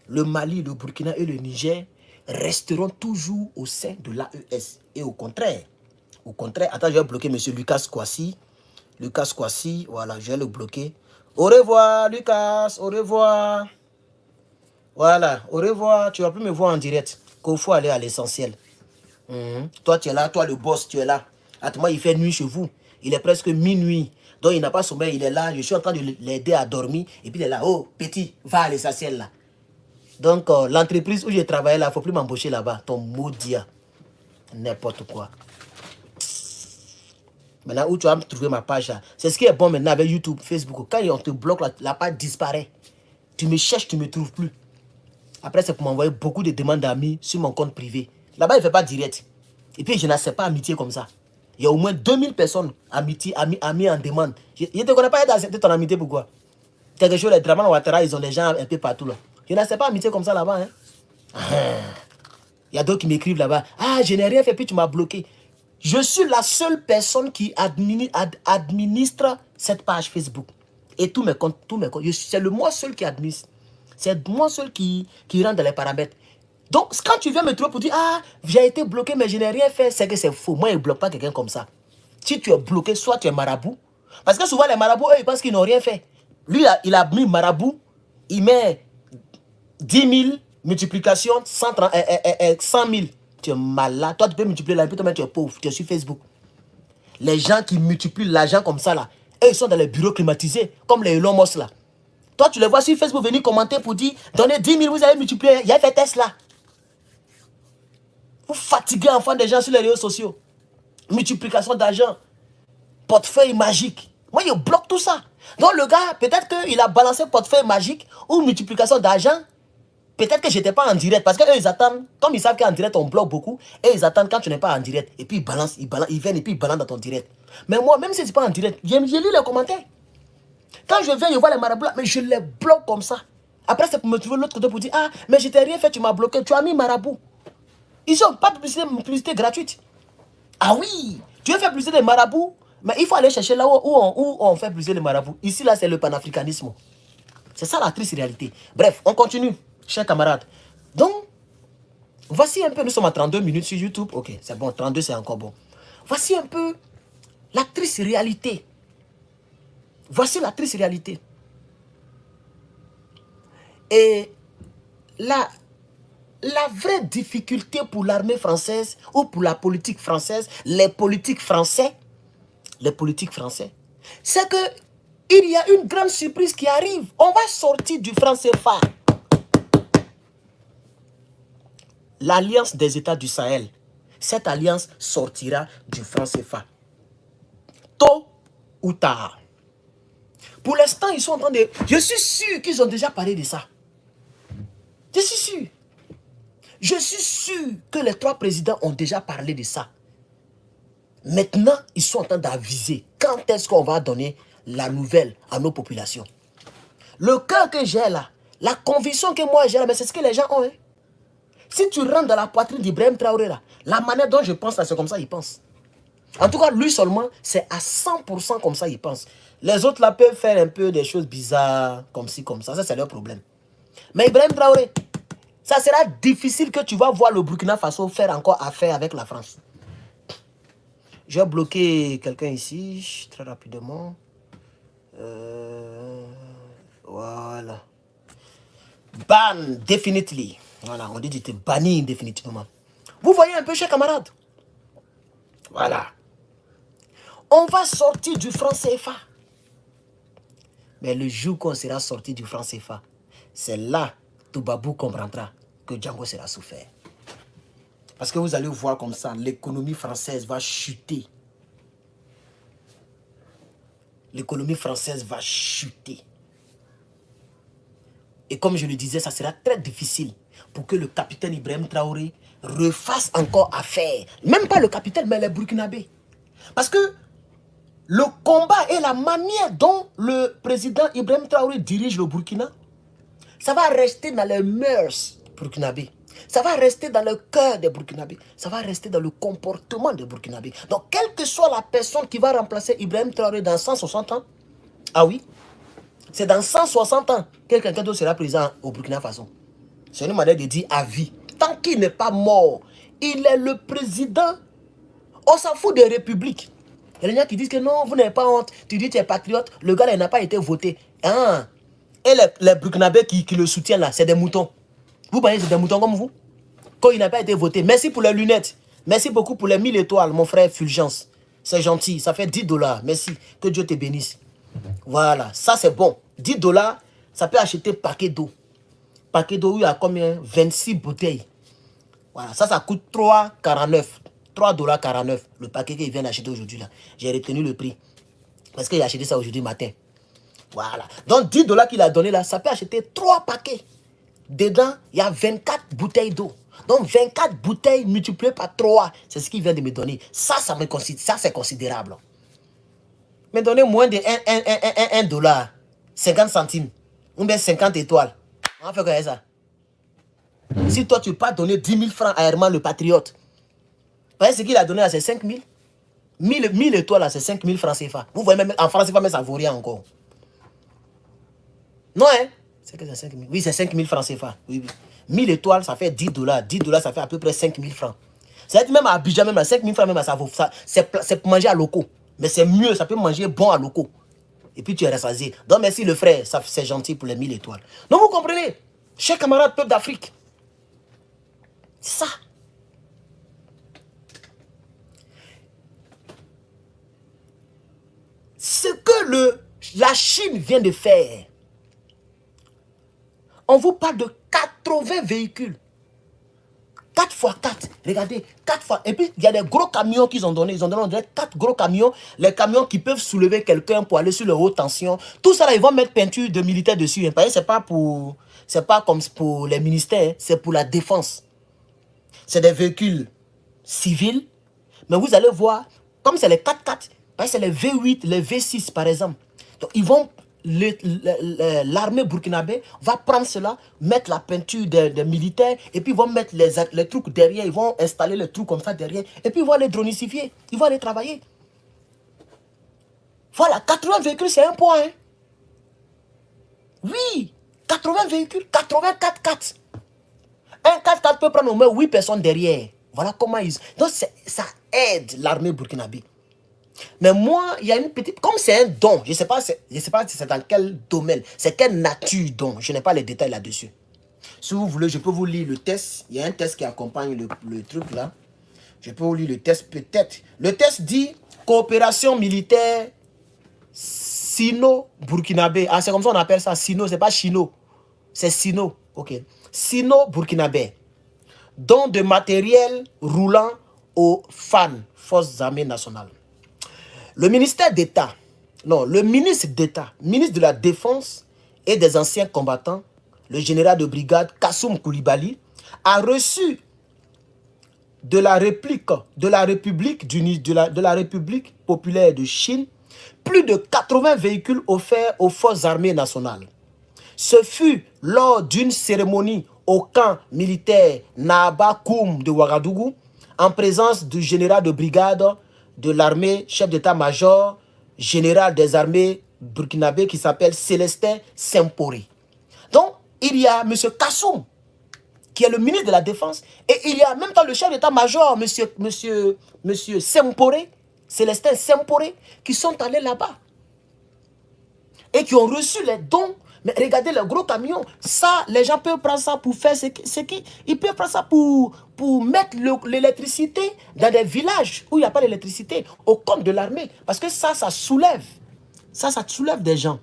Le Mali, le Burkina et le Niger resteront toujours au sein de l'AES. Et au contraire, attends, je vais bloquer M. Lucas Kouassi. Lucas Kouassi, voilà, je vais le bloquer. Au revoir, Lucas, au revoir. Voilà, au revoir. Tu ne vas plus me voir en direct. Qu'il faut aller à l'essentiel. Toi, tu es là, toi, le boss, tu es là. Attends, il fait nuit chez vous. Il est presque minuit. Donc, il n'a pas sommeil, il est là. Je suis en train de l'aider à dormir. Et puis, il est là. Oh, petit, va à l'essentiel là. Donc, l'entreprise où j'ai travaillé là, il ne faut plus m'embaucher là-bas. Ton maudit. N'importe quoi. Maintenant, où tu vas me trouver ma page là. C'est ce qui est bon maintenant avec YouTube, Facebook. Quand on te bloque, la page disparaît. Tu me cherches, tu ne me trouves plus. Après, c'est pour m'envoyer beaucoup de demandes d'amis sur mon compte privé. Là-bas, il ne fait pas direct. Et puis, je n'accepte pas amitié comme ça. Il y a au moins 2000 personnes amis en demande. Je ne te connais pas d'accepter ton amitié, pourquoi? Quelque chose, les Draman Ouattara, ils ont des gens un peu partout là. Je n'accepte pas amitié comme ça là-bas. Hein. Il y a d'autres qui m'écrivent là-bas. Ah, je n'ai rien fait, puis tu m'as bloqué. Je suis la seule personne qui administre cette page Facebook. Et tous mes comptes. C'est le moi seul qui administre. C'est moi seul qui rentre dans les paramètres. Donc, quand tu viens me trouver pour dire, ah, j'ai été bloqué, mais je n'ai rien fait, c'est que c'est faux. Moi, je ne bloque pas quelqu'un comme ça. Si tu es bloqué, soit tu es marabout. Parce que souvent, les marabouts, eux, ils pensent qu'ils n'ont rien fait. Lui, il a mis marabout, il met 10 000 multiplication 100 000. Tu es malade. Toi, tu peux multiplier la vie, toi, tu es pauvre. Tu es sur Facebook. Les gens qui multiplient l'argent comme ça, là, eux, ils sont dans les bureaux climatisés, comme les Elon Musk, là. Toi, tu les vois sur Facebook venir commenter pour dire, donnez 10 000, vous allez multiplier. Il y a fait Tesla. Vous fatiguez enfin des gens sur les réseaux sociaux. Multiplication d'argent. Portefeuille magique. Moi, je bloque tout ça. Donc, le gars, peut-être qu'il a balancé portefeuille magique ou multiplication d'argent. Peut-être que je n'étais pas en direct. Parce qu'eux, ils attendent. Comme ils savent qu'en direct, on bloque beaucoup. Et ils attendent quand tu n'es pas en direct. Et puis, ils viennent et puis ils balancent dans ton direct. Mais moi, même si ce n'est pas en direct, je lis les commentaires. Quand je viens, je vois les marabouts là, mais je les bloque comme ça. Après, c'est pour me trouver de l'autre côté pour dire, ah, mais je t'ai rien fait, tu m'as bloqué. Tu as mis marabout. Ils n'ont pas de publicité gratuite. Ah oui, tu veux faire publicité des marabouts, mais il faut aller chercher là où on fait publicité des marabouts. Ici, là, c'est le panafricanisme. C'est ça la triste réalité. Bref, on continue, chers camarades. Donc, voici un peu, nous sommes à 32 minutes sur YouTube. Ok, c'est bon, 32 c'est encore bon. Voici un peu la triste réalité. Voici la triste réalité. Et la vraie difficulté pour l'armée française ou pour la politique française, les politiques français, c'est que il y a une grande surprise qui arrive. On va sortir du franc CFA. L'alliance des États du Sahel, cette alliance sortira du franc CFA. Tôt ou tard. Pour l'instant, ils sont en train de... Je suis sûr qu'ils ont déjà parlé de ça. Je suis sûr. Je suis sûr que les 3 présidents ont déjà parlé de ça. Maintenant, ils sont en train d'aviser quand est-ce qu'on va donner la nouvelle à nos populations. Le cœur que j'ai là, la conviction que moi j'ai là, mais c'est ce que les gens ont. Hein. Si tu rentres dans la poitrine d'Ibrahim Traoré là, la manière dont je pense là, c'est comme ça il pense. En tout cas, lui seulement, c'est à 100% comme ça il pense. Les autres là peuvent faire un peu des choses bizarres, comme ci, comme ça c'est leur problème. Mais Ibrahim Traoré, ça sera difficile que tu vas voir le Burkina Faso faire encore affaire avec la France. Je vais bloquer quelqu'un ici, très rapidement. Voilà. Ban, definitely. Voilà, on dit que tu es banni définitivement. Vous voyez un peu, chers camarades? Voilà. On va sortir du franc CFA. Mais le jour qu'on sera sorti du franc CFA, c'est là que Babou comprendra que Django sera souffert. Parce que vous allez voir comme ça, l'économie française va chuter. L'économie française va chuter. Et comme je le disais, ça sera très difficile pour que le capitaine Ibrahim Traoré refasse encore affaire. Même pas le capitaine, mais les Burkinabés. Parce que le combat et la manière dont le président Ibrahim Traoré dirige le Burkina, ça va rester dans les mœurs burkinabés. Ça va rester dans le cœur des Burkinabés. Ça va rester dans le comportement des Burkinabés. Donc, quelle que soit la personne qui va remplacer Ibrahim Traoré dans 160 ans, ah oui, c'est dans 160 ans que quelqu'un d'autre sera président au Burkina Faso. C'est une manière de dire à vie. Tant qu'il n'est pas mort, il est le président. On s'en fout des républiques. Il y a des gens qui disent que non, vous n'avez pas honte. Tu dis que tu es patriote, le gars il n'a pas été voté. Ah. Et les Burkinabés qui le soutiennent là, c'est des moutons. Vous pensez que c'est des moutons comme vous? Quand il n'a pas été voté. Merci pour les lunettes. Merci beaucoup pour les 1000 étoiles, mon frère Fulgence. C'est gentil, ça fait 10 $. Merci, que Dieu te bénisse. Voilà, ça c'est bon. 10 $, ça peut acheter paquet d'eau. Paquet d'eau, il y a combien? 26 bouteilles. Voilà, ça coûte 3,49. 3,49 $. Le paquet qu'il vient d'acheter aujourd'hui là. J'ai retenu le prix. Parce qu'il a acheté ça aujourd'hui matin. Voilà. Donc 10 $ qu'il a donné là, ça peut acheter 3 paquets. Dedans, il y a 24 bouteilles d'eau. Donc 24 bouteilles multipliées par 3. C'est ce qu'il vient de me donner. Ça c'est considérable. Me donner moins de 1 $. 50 centimes. Ou bien 50 étoiles. On va faire quoi ça? Si toi tu ne peux pas donner 10 000 francs à Herman le patriote. Vous voyez ce qu'il a donné là, c'est 5 000. 1000 étoiles là, c'est 5 000 francs CFA. Vous voyez même en francs CFA, mais ça ne vaut rien encore. Non, hein? C'est que c'est 5 000. Oui, c'est 5 000 francs CFA. Oui, oui. 1000 étoiles, ça fait 10 $. 10 $, ça fait à peu près 5 000 francs. C'est même à Abidjan, même à 5 000 francs, même ça vaut. C'est pour manger à locaux. Mais c'est mieux, ça peut manger bon à locaux. Et puis tu es rassasié. Donc merci le frère, c'est gentil pour les 1000 étoiles. Donc vous comprenez, chers camarades peuple d'Afrique, c'est ça. Ce que la Chine vient de faire, on vous parle de 80 véhicules. 4 x 4. Regardez, 4 fois. Et puis, il y a des gros camions qu'ils ont donné. Ils ont donné 4 gros camions. Les camions qui peuvent soulever quelqu'un pour aller sur le haute tension. Tout ça, là, ils vont mettre peinture de militaire dessus. C'est pas comme pour les ministères. C'est pour la défense. C'est des véhicules civils. Mais vous allez voir, comme c'est les 4x4, c'est les V8, les V6, par exemple. Donc, ils vont... L'armée burkinabé va prendre cela, mettre la peinture des militaires, et puis ils vont mettre les trucs derrière, ils vont installer les trucs comme ça derrière, et puis ils vont les dronicifier, ils vont aller travailler. Voilà, 80 véhicules, c'est un point. Hein? Oui, 80 véhicules, 84 4. Un 4x4 peut prendre au moins 8 personnes derrière. Voilà comment ils... Donc ça aide l'armée burkinabé. Mais moi, il y a une petite... Comme c'est un don, je ne sais pas si c'est dans quel domaine, c'est quelle nature don. Je n'ai pas les détails là-dessus. Si vous voulez, je peux vous lire le test. Il y a un test qui accompagne le truc là. Je peux vous lire le test peut-être. Le test dit coopération militaire sino-burkinabé. Ah, c'est comme ça qu'on appelle ça, sino, c'est pas chino. C'est sino, ok. Sino-burkinabé. Don de matériel roulant aux FAN, Forces Armées Nationales. Le ministère d'État, non, le ministre d'État, ministre de la Défense et des anciens combattants, le général de brigade Kassoum Koulibaly, a reçu de la République populaire de Chine plus de 80 véhicules offerts aux forces armées nationales. Ce fut lors d'une cérémonie au camp militaire Nahaba Koum de Ouagadougou, en présence du général de brigade de l'armée, chef d'état-major, général des armées burkinabé qui s'appelle Célestin Semporé. Donc, il y a M. Kassoum, qui est le ministre de la Défense, et il y a en même temps le chef d'état-major, M. Semporé, Célestin Semporé, qui sont allés là-bas et qui ont reçu les dons. Mais regardez le gros camion, ça, les gens peuvent prendre ça pour faire ils peuvent prendre ça pour mettre l'électricité dans des villages où il n'y a pas d'électricité, au compte de l'armée. Parce que ça soulève. Ça soulève des gens.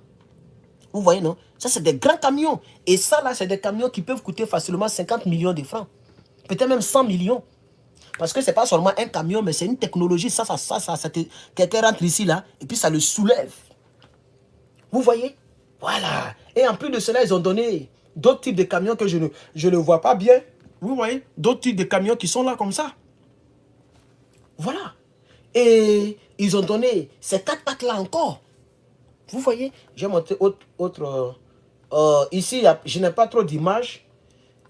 Vous voyez, non? Ça, c'est des grands camions. Et ça, là, c'est des camions qui peuvent coûter facilement 50 millions de francs. Peut-être même 100 millions. Parce que ce n'est pas seulement un camion, mais c'est une technologie. Quelqu'un rentre ici, là, et puis ça le soulève. Vous voyez? Voilà. Et en plus de cela, ils ont donné d'autres types de camions que je ne vois pas bien. Vous voyez? D'autres types de camions qui sont là comme ça. Voilà. Et ils ont donné ces 4 packs-là encore. Vous voyez, j'ai montré autre. Ici, je n'ai pas trop d'images.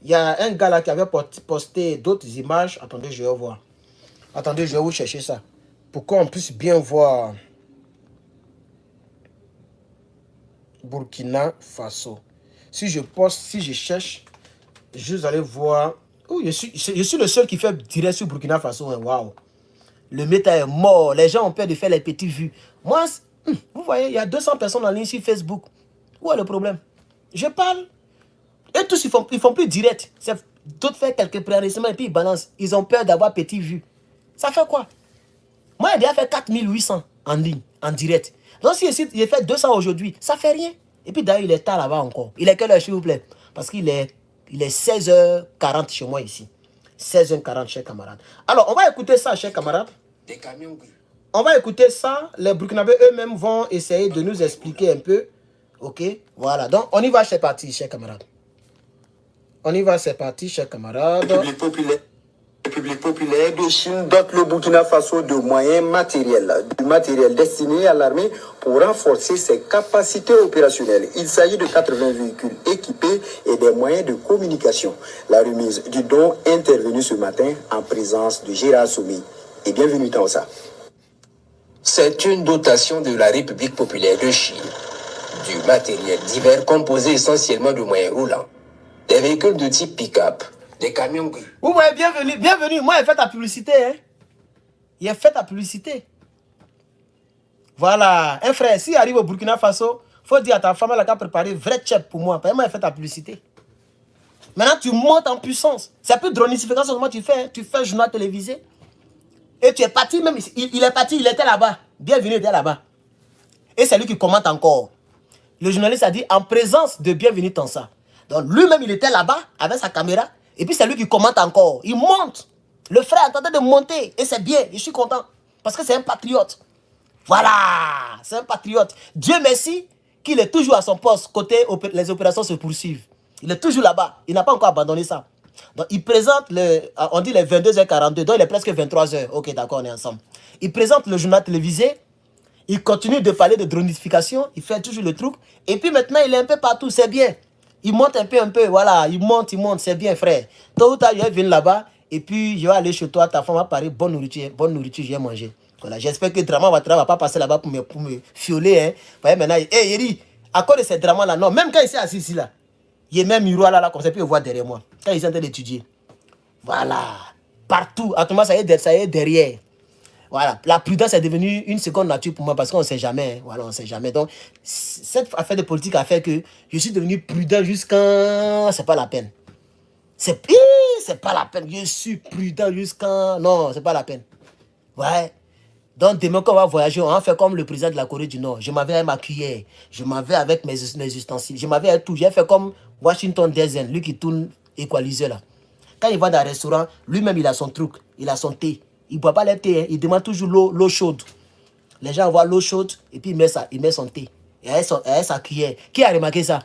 Il y a un gars là qui avait posté d'autres images. Attendez, je vais voir. Attendez, je vais vous chercher ça. Pour qu'on puisse bien voir. Burkina Faso. Si je poste, si je cherche, vous allez voir. Oh, je suis le seul qui fait direct sur Burkina Faso. Hein. Waouh. Le méta est mort. Les gens ont peur de faire les petites vues. Moi, vous voyez, il y a 200 personnes en ligne sur Facebook. Où est le problème? Je parle. Et tous, ils font plus direct. D'autres font quelques préenregistrements et puis ils balancent. Ils ont peur d'avoir petites vues. Ça fait quoi? Moi, j'ai déjà fait 4800 en ligne, en direct. Donc, si j'ai fait 200 aujourd'hui, ça fait rien. Et puis, d'ailleurs, il est tard là-bas encore. Il est quelle heure, s'il vous plaît? Parce qu'il est 16h40 chez moi ici. 16h40, chers camarades. Alors, on va écouter ça, chers camarades. Des camions. On va écouter ça. Les Burkinabés eux-mêmes vont essayer de nous expliquer un peu. Ok? Voilà. Donc, on y va, c'est parti, chers camarades. On y va, c'est parti, chers camarades. République populaire de Chine dote le Burkina Faso de moyens matériels, du matériel destiné à l'armée pour renforcer ses capacités opérationnelles. Il s'agit de 80 véhicules équipés et des moyens de communication. La remise du don est intervenue ce matin en présence de Gérard Soumi. Et bienvenue dans ça. C'est une dotation de la République populaire de Chine. Du matériel divers composé essentiellement de moyens roulants. Des véhicules de type pick-up. Des camions. Vous voyez, bienvenue, bienvenue. Moi, il fait ta publicité. Hein? Il a fait ta publicité. Voilà. Un frère, s'il arrive au Burkina Faso, il faut dire à ta femme, elle a préparé vrai chef pour moi. Moi, il fait ta publicité. Maintenant, tu montes en puissance. C'est plus dronification seulement tu fais. Hein? Tu fais un journal télévisé. Et tu es parti même. Il est parti, il était là-bas. Bienvenue, il était là-bas. Et c'est lui qui commente encore. Le journaliste a dit en présence de Bienvenue Tansa. Donc lui-même, il était là-bas avec sa caméra. Et puis c'est lui qui commente encore. Il monte. Le frère est en train de monter. Et c'est bien. Je suis content. Parce que c'est un patriote. Voilà. C'est un patriote. Dieu merci qu'il est toujours à son poste. Côté les opérations se poursuivent. Il est toujours là-bas. Il n'a pas encore abandonné ça. Donc il présente, on dit les 22h42. Donc il est presque 23h. Ok, d'accord, on est ensemble. Il présente le journal télévisé. Il continue de parler de dronification. Il fait toujours le truc. Et puis maintenant, il est un peu partout. C'est bien. Il monte un peu, voilà, il monte, c'est bien, frère. Tôt ou tard, je vais venir là-bas, et puis je vais aller chez toi, ta femme va parler, bonne nourriture, je vais manger. Voilà, j'espère que Draman Ouattara va pas passer là-bas pour me fioler, hein. Vous voyez, maintenant, Yeri, à cause de ces dramas-là, non, même quand il s'est assis ici, là, il y a même miroir là, comme ça, puis il voit derrière moi, quand il est en train d'étudier. Voilà, partout, à tout moment, ça y est derrière. Voilà, la prudence est devenue une seconde nature pour moi parce qu'on ne sait jamais. Hein. Voilà, on ne sait jamais. Donc, cette affaire de politique a fait que je suis devenu prudent jusqu'à... C'est pas la peine. C'est pas la peine. Je suis prudent jusqu'à... Non, c'est pas la peine. Ouais. Donc, demain, quand on va voyager, on va faire comme le président de la Corée du Nord. Je m'avais avec ma cuillère. Je m'avais avec mes ustensiles. Je m'avais avec tout. J'ai fait comme Washington Dezen, lui qui tourne équalisé là. Quand il va dans un restaurant, lui-même, il a son truc. Il a son thé. Il ne boit pas le thé, hein. Il demande toujours l'eau chaude. Les gens voient l'eau chaude et puis il met son thé. Et avec sa cuillère. Qui a remarqué ça?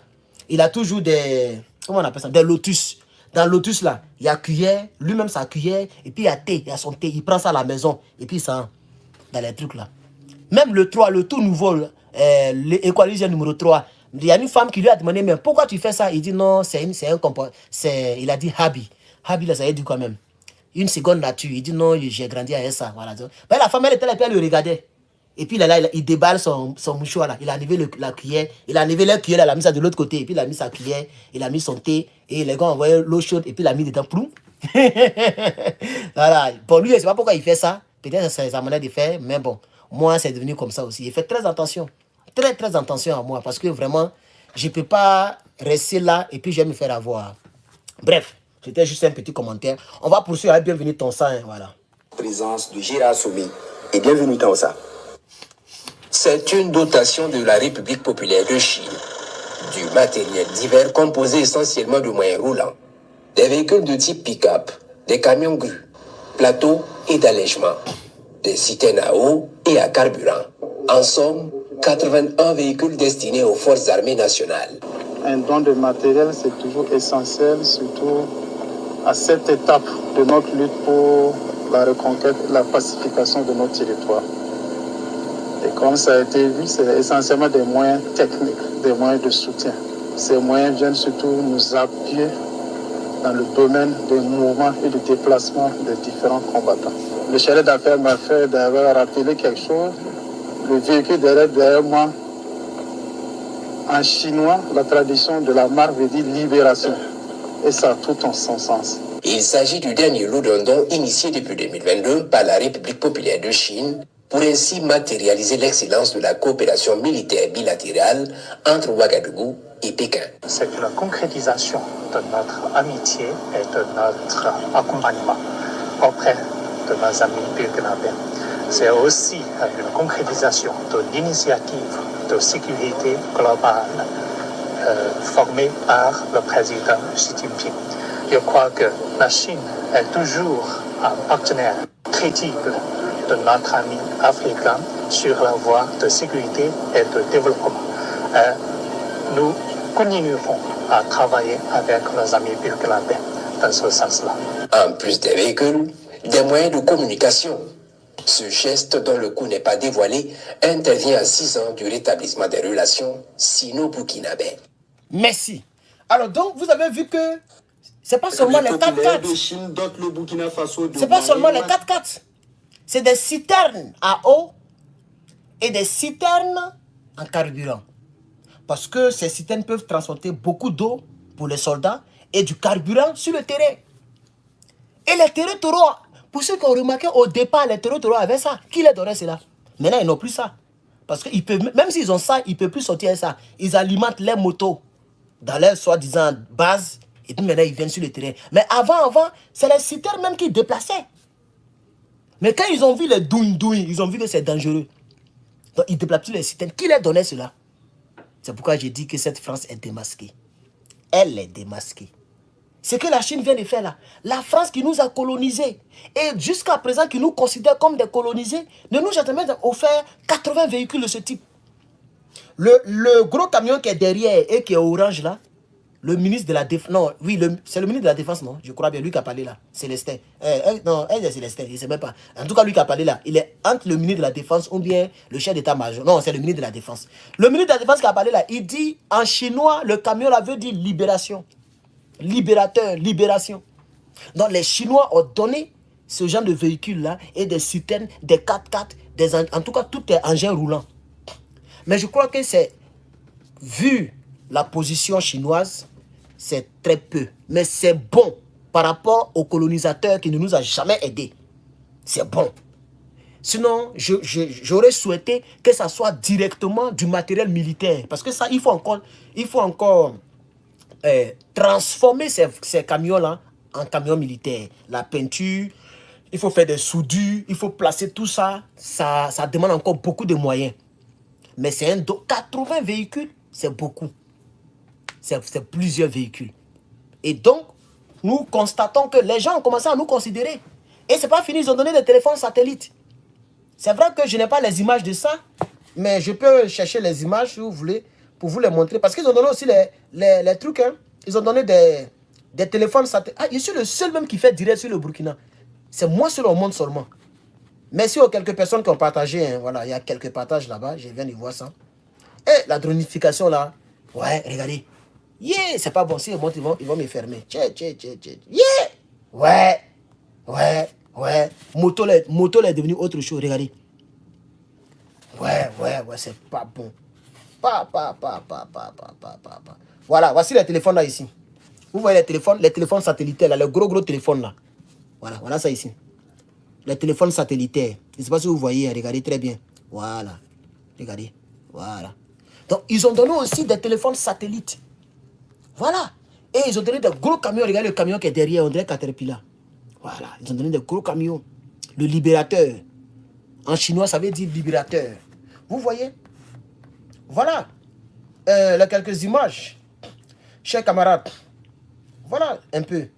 Il a toujours des... Comment on appelle ça? Des lotus. Dans le lotus là, il y a cuillère, lui-même sa cuillère, et puis il y a thé, il y a son thé. Il prend ça à la maison et puis ça, dans les trucs là. Même le 3, le tout nouveau, l'équalisé numéro 3, il y a une femme qui lui a demandé, mais pourquoi tu fais ça? Il dit non, c'est un comportement. Il a dit Habi. Habi là, ça veut dire quoi même? Une seconde nature. Il dit non, j'ai grandi avec ça. Voilà. Mais la femme, elle était là, puis elle le regardait. Et puis là, il déballe son mouchoir là. Il a enlevé la cuillère. Il a enlevé la cuillère, il a mis ça de l'autre côté. Et puis il a mis sa cuillère. Il a mis son thé. Et les gars ont envoyé l'eau chaude. Et puis il a mis dedans. Ploum. Voilà. Pour lui, je ne sais pas pourquoi il fait ça. Peut-être que c'est sa manière de faire. Mais bon, moi, c'est devenu comme ça aussi. Il fait très attention. Très, très attention à moi. Parce que vraiment, je ne peux pas rester là et puis je vais me faire avoir. Bref. C'était juste un petit commentaire. On va poursuivre avec Bienvenue Tansa. Hein, voilà. Présence de Gérard Soumi. Et bienvenue dans ça. C'est une dotation de la République populaire de Chine. Du matériel divers composé essentiellement de moyens roulants. Des véhicules de type pick-up. Des camions grues. Plateaux et d'allègement. Des citernes à eau et à carburant. En somme, 81 véhicules destinés aux forces armées nationales. Un don de matériel, c'est toujours essentiel, surtout à cette étape de notre lutte pour la reconquête, la pacification de nos territoires. Et comme ça a été vu, c'est essentiellement des moyens techniques, des moyens de soutien. Ces moyens viennent surtout nous appuyer dans le domaine des mouvements et des déplacements des différents combattants. Le chef d'affaires m'a fait d'avoir rappelé quelque chose. Le véhicule derrière moi, en chinois, la traduction de la marque veut dire libération. Et ça a tout son sens. Il s'agit du dernier lot d'un don initié depuis 2022 par la République populaire de Chine pour ainsi matérialiser l'excellence de la coopération militaire bilatérale entre Ouagadougou et Pékin. C'est une concrétisation de notre amitié et de notre accompagnement auprès de nos amis burkinabés. C'est aussi une concrétisation de l'initiative de sécurité globale formée par le président Xi Jinping. Je crois que la Chine est toujours un partenaire crédible de notre ami africain sur la voie de sécurité et de développement. Nous continuerons à travailler avec nos amis burkinabés dans ce sens-là. En plus des véhicules, des moyens de communication. Ce geste, dont le coût n'est pas dévoilé, intervient à 6 ans du rétablissement des relations sino-burkinabais. Merci. Alors donc, vous avez vu que c'est pas seulement les 4x4. C'est pas seulement les 4x4. C'est des citernes à eau et des citernes en carburant. Parce que ces citernes peuvent transporter beaucoup d'eau pour les soldats et du carburant sur le terrain. Et les terrains taureaux, pour ceux qui ont remarqué au départ, les terrains taureaux avaient ça. Qui les donnait cela? Maintenant, ils n'ont plus ça. Parce que même s'ils ont ça, ils ne peuvent plus sortir ça. Ils alimentent les motos dans leur soi-disant base. Et puis maintenant, ils viennent sur le terrain. Mais avant, c'est les citernes même qui déplaçaient. Mais quand ils ont vu les douin-douin, ils ont vu que c'est dangereux. Donc, ils déplacent les citernes. Qui leur donnait cela? C'est pourquoi j'ai dit que cette France est démasquée. Elle est démasquée. Ce que la Chine vient de faire là. La France qui nous a colonisés. Et jusqu'à présent, qui nous considère comme des colonisés, ne nous a jamais offert 80 véhicules de ce type. Le gros camion qui est derrière et qui est orange là, le ministre de la Défense, non, oui, c'est le ministre de la Défense, non, je crois bien, lui qui a parlé là, Célestin. Non, elle est Célestin, je ne sais même pas. En tout cas, lui qui a parlé là, il est entre le ministre de la Défense ou bien le chef d'état-major. Non, c'est le ministre de la Défense. Le ministre de la Défense qui a parlé là, il dit en chinois, le camion là veut dire libération. Libérateur, libération. Donc les Chinois ont donné ce genre de véhicules là et des citernes, des 4x4, en tout cas, tout est engin roulant. Mais je crois que c'est, vu la position chinoise, c'est très peu. Mais c'est bon par rapport aux colonisateurs qui ne nous a jamais aidés. C'est bon. Sinon, j'aurais souhaité que ça soit directement du matériel militaire. Parce que ça, il faut encore transformer ces camions-là en camions militaires. La peinture, il faut faire des soudures, il faut placer tout ça. Ça demande encore beaucoup de moyens. Mais c'est 80 véhicules, c'est beaucoup. C'est plusieurs véhicules. Et donc, nous constatons que les gens ont commencé à nous considérer. Et c'est pas fini, ils ont donné des téléphones satellites. C'est vrai que je n'ai pas les images de ça, mais je peux chercher les images si vous voulez, pour vous les montrer. Parce qu'ils ont donné aussi les trucs. Hein. Ils ont donné des téléphones satellites. Ah, je suis le seul même qui fait direct sur le Burkina. C'est moi seul au monde seulement. Merci aux quelques personnes qui ont partagé. Hein. Voilà, il y a quelques partages là-bas. Je viens de voir ça. Et la dronification là. Ouais, regardez. Yeah, c'est pas bon. Si ils vont me fermer. Yeah. Ouais. Moto est devenu autre chose. Regardez. Ouais, c'est pas bon. Voilà, voici les téléphones là ici. Vous voyez les téléphones satellitaires là, les gros téléphones là. Voilà ça ici. Les téléphones satellitaires. Je ne sais pas si vous voyez, regardez très bien. Voilà. Regardez. Voilà. Donc, ils ont donné aussi des téléphones satellites. Voilà. Et ils ont donné des gros camions. Regardez le camion qui est derrière, on dirait Caterpillar. Voilà. Ils ont donné des gros camions. Le libérateur. En chinois, ça veut dire libérateur. Vous voyez? Voilà. Là, quelques images. Chers camarades. Voilà un peu.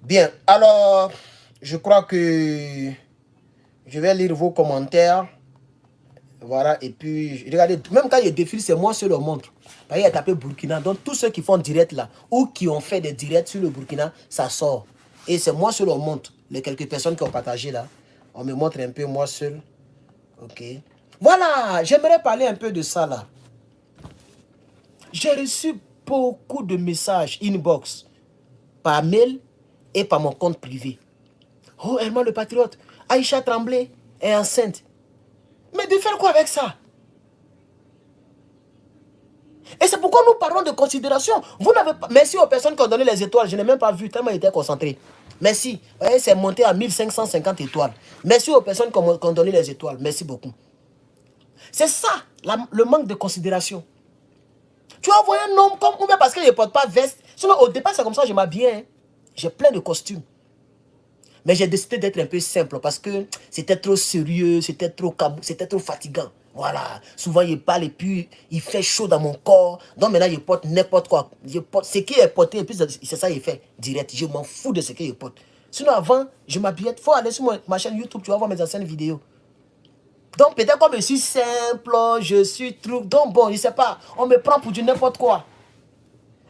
Bien. Alors, je crois que je vais lire vos commentaires. Voilà. Et puis, regardez, même quand il défile, c'est moi sur le montre. Il y a tapé Burkina. Donc, tous ceux qui font direct là, ou qui ont fait des directs sur le Burkina, ça sort. Et c'est moi sur le montre. les quelques personnes qui ont partagé là. On me montre un peu moi seul. Ok. Voilà, j'aimerais parler un peu de ça là. J'ai reçu beaucoup de messages inbox par mail et par mon compte privé. Oh, Herman le patriote, Aïcha Tremblay est enceinte. Mais de faire quoi avec ça? Et c'est pourquoi nous parlons de considération. Vous n'avez pas... Merci aux personnes qui ont donné les étoiles. Je n'ai même pas vu tellement j'étais concentré. Merci. Vous voyez, c'est monté à 1550 étoiles. Merci aux personnes qui ont donné les étoiles. Merci beaucoup. C'est ça, le manque de considération. Tu vas voir un homme comme... Ou bien parce qu'il ne porte pas veste. Sinon, au départ, c'est comme ça que je m'habillais. Hein. J'ai plein de costumes. Mais j'ai décidé d'être un peu simple parce que c'était trop sérieux, c'était trop fatigant. Voilà. Souvent, il parle et puis il fait chaud dans mon corps. Donc maintenant, il porte n'importe quoi. Je porte ce qui est porté et puis c'est ça qu'il fait direct. Je m'en fous de ce qu'il porte. Sinon, avant, je m'habillais. Il faut aller sur ma chaîne YouTube, tu vas voir mes anciennes vidéos. Donc peut-être comme je suis simple, je suis truc. Donc bon, je ne sais pas. On me prend pour du n'importe quoi.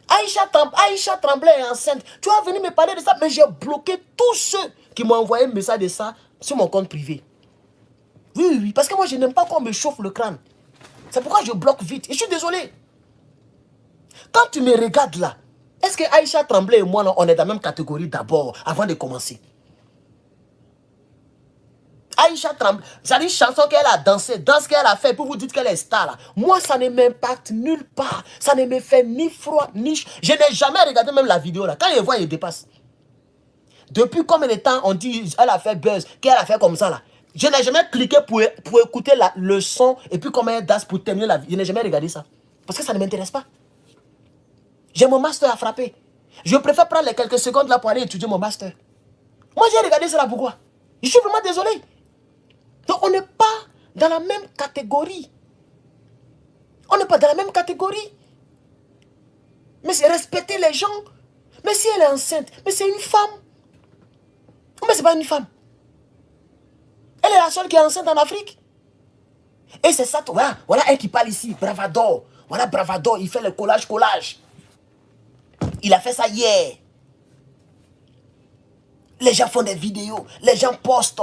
Aïcha Tremblay est enceinte. Tu vas venir me parler de ça, mais j'ai bloqué tous ceux qui m'ont envoyé un message de ça sur mon compte privé. Oui, parce que moi je n'aime pas qu'on me chauffe le crâne. C'est pourquoi je bloque vite. Et je suis désolé. Quand tu me regardes là, est-ce que Aïcha Tremblay et moi, là, on est dans la même catégorie d'abord, avant de commencer? Aïcha Tremblay, c'est une chanson qu'elle a dansé, danse qu'elle a fait, pour vous dire qu'elle est star là. Moi, ça ne m'impacte nulle part. Ça ne me fait ni froid, ni... Je n'ai jamais regardé même la vidéo là. Quand je vois, il dépasse. Depuis combien de temps on dit elle a fait buzz, qu'elle a fait comme ça là. Je n'ai jamais cliqué pour écouter le son et puis comment elle danse pour terminer la vidéo. Je n'ai jamais regardé ça. Parce que ça ne m'intéresse pas. J'ai mon master à frapper. Je préfère prendre les quelques secondes là pour aller étudier mon master. Moi, j'ai regardé ça là, pourquoi? Je suis vraiment désolé. Donc, on n'est pas dans la même catégorie. On n'est pas dans la même catégorie. Mais c'est respecter les gens. Mais si elle est enceinte, mais c'est une femme. Mais c'est pas une femme. Elle est la seule qui est enceinte en Afrique. Et c'est ça, voilà elle qui parle ici, Bravador. Voilà Bravador, il fait le collage. Il a fait ça hier. Les gens font des vidéos, les gens postent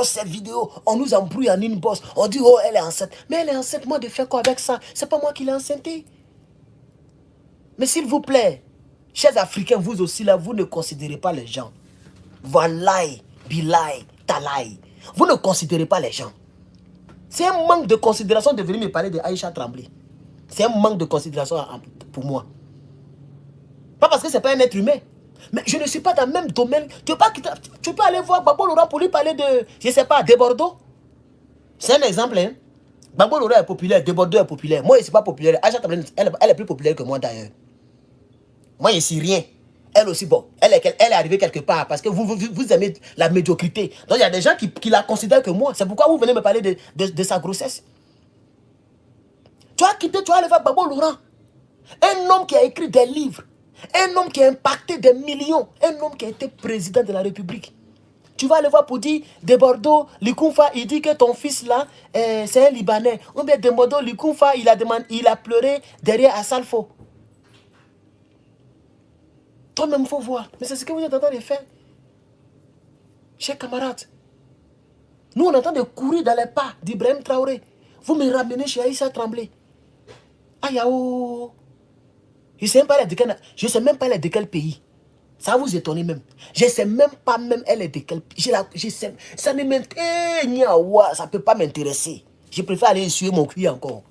ces vidéos. On nous embrouille en inbox. On dit, oh, elle est enceinte. Mais elle est enceinte, moi, de faire quoi avec ça? C'est pas moi qui l'ai enceintée. Mais s'il vous plaît, chers Africains, vous aussi, là, vous ne considérez pas les gens. Wallahi, billahi, talahi. Vous ne considérez pas les gens. C'est un manque de considération de venir me parler de Aïcha Tremblay. C'est un manque de considération pour moi. Pas parce que c'est pas un être humain. Mais je ne suis pas dans le même domaine. Tu peux aller voir Gbagbo Laurent pour lui parler de, je ne sais pas, de Bordeaux. C'est un exemple. Hein? Gbagbo Laurent est populaire, de Bordeaux est populaire. Moi, je ne suis pas populaire. Aïcha Tremblay, elle est plus populaire que moi d'ailleurs. Moi, je ne suis rien. Elle aussi, bon, elle est arrivée quelque part parce que vous aimez la médiocrité. Donc, il y a des gens qui la considèrent que moi. C'est pourquoi vous venez me parler de sa grossesse. Tu vas aller voir Gbagbo Laurent. Un homme qui a écrit des livres. Un homme qui a impacté des millions. Un homme qui a été président de la République. Tu vas aller voir pour dire, de Bordeaux, Likunfa, il dit que ton fils là, c'est un Libanais. Ou bien de Bordeaux, Likunfa, il a pleuré derrière Assalfo. Toi-même, il faut voir. Mais c'est ce que vous êtes en train de faire. Chers camarades, nous, on est en train de courir dans les pas d'Ibrahim Traoré. Vous me ramenez chez Aïcha Tremblay. Aïe, oh. Je ne sais même pas elle est de quel pays. Ça va vous étonner même. Je ne sais même pas même elle est de quel pays. Ça ne m'intéresse. Ça ne peut pas m'intéresser. Je préfère aller essuyer mon cuir encore.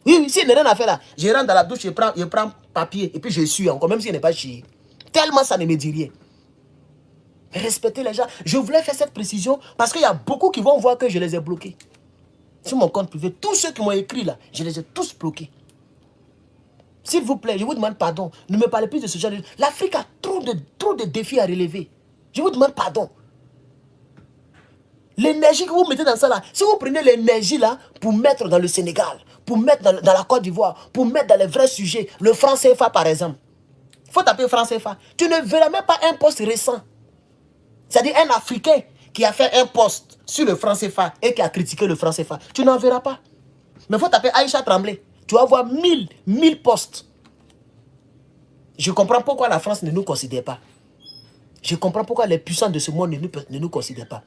Oui, si il n'y a rien à faire là, je rentre dans la douche, je prends papier et puis je suis encore, même si elle n'est pas chier. Tellement ça ne me dit rien. Respectez les gens. Je voulais faire cette précision parce qu'il y a beaucoup qui vont voir que je les ai bloqués. Sur mon compte privé, tous ceux qui m'ont écrit là, je les ai tous bloqués. S'il vous plaît, je vous demande pardon. Ne me parlez plus de ce genre de... L'Afrique a trop de défis à relever. Je vous demande pardon. L'énergie que vous mettez dans ça là, si vous prenez l'énergie là pour mettre dans le Sénégal, pour mettre dans la Côte d'Ivoire, pour mettre dans les vrais sujets, le franc CFA par exemple. Il faut taper franc CFA. Tu ne verras même pas un post récent. C'est-à-dire un Africain qui a fait un post sur le franc CFA et qui a critiqué le franc CFA. Tu n'en verras pas. Mais il faut taper Aïcha Tremblay. Tu vas voir 1000 postes. Je comprends pourquoi la France ne nous considère pas. Je comprends pourquoi les puissants de ce monde ne nous considèrent pas.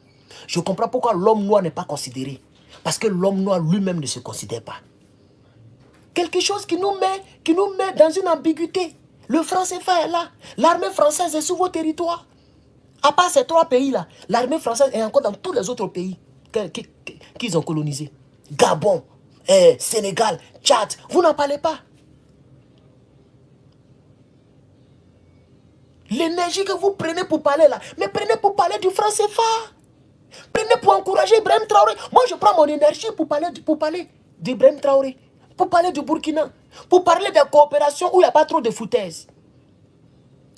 Je comprends pourquoi l'homme noir n'est pas considéré. Parce que l'homme noir lui-même ne se considère pas. Quelque chose qui nous met dans une ambiguïté. Le franc CFA est là. L'armée française est sur vos territoires. À part ces 3 pays-là, l'armée française est encore dans tous les autres pays qu'ils ont colonisés. Gabon, Sénégal, Tchad. Vous n'en parlez pas. L'énergie que vous prenez pour parler là, mais prenez pour parler du franc CFA. Prenez pour encourager Ibrahim Traoré. Moi, je prends mon énergie pour parler d'Ibrahim Traoré. Pour parler du Burkina. Pour parler de coopération où il n'y a pas trop de foutaises.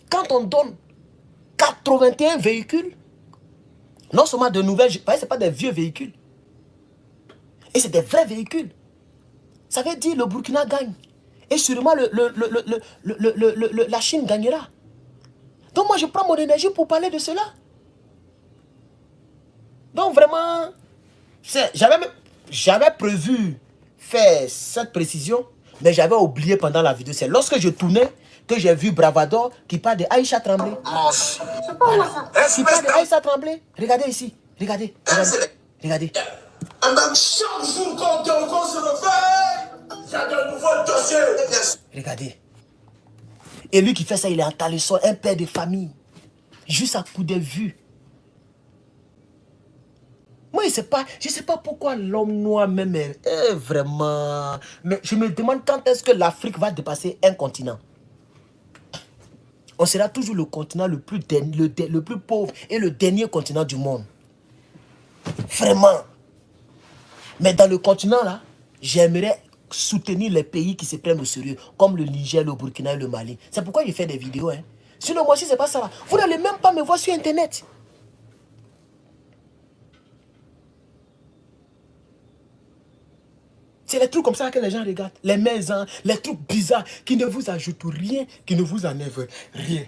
Quand on donne 81 véhicules, non seulement de nouvelles, ce n'est pas des vieux véhicules. Et c'est des vrais véhicules. Ça veut dire que le Burkina gagne. Et sûrement la Chine gagnera. Donc moi, je prends mon énergie pour parler de cela. Donc vraiment, j'avais prévu faire cette précision, mais j'avais oublié pendant la vidéo. C'est lorsque je tournais que j'ai vu Bravador qui parle de Aïcha Tremblay. Voilà. Qui parle de Aïcha Tremblay. Regardez ici. Regardez. Regardez. Chaque jour quand on se réveille, il y a de nouveaux dossiers. Regardez. Et lui qui fait ça, il est en Talisson, un père de famille. Juste à coup de vue. Moi, je ne sais pas pourquoi l'homme noir même est vraiment... Mais je me demande quand est-ce que l'Afrique va dépasser un continent. On sera toujours le continent le plus pauvre et le dernier continent du monde. Vraiment. Mais dans le continent là, j'aimerais soutenir les pays qui se prennent au sérieux, comme le Niger, le Burkina et le Mali. C'est pourquoi je fais des vidéos. Hein. Sinon, moi aussi, c'est pas ça. Là. Vous n'allez même pas me voir sur Internet. C'est les trucs comme ça que les gens regardent. Les maisons, les trucs bizarres qui ne vous ajoutent rien, qui ne vous enlèvent rien.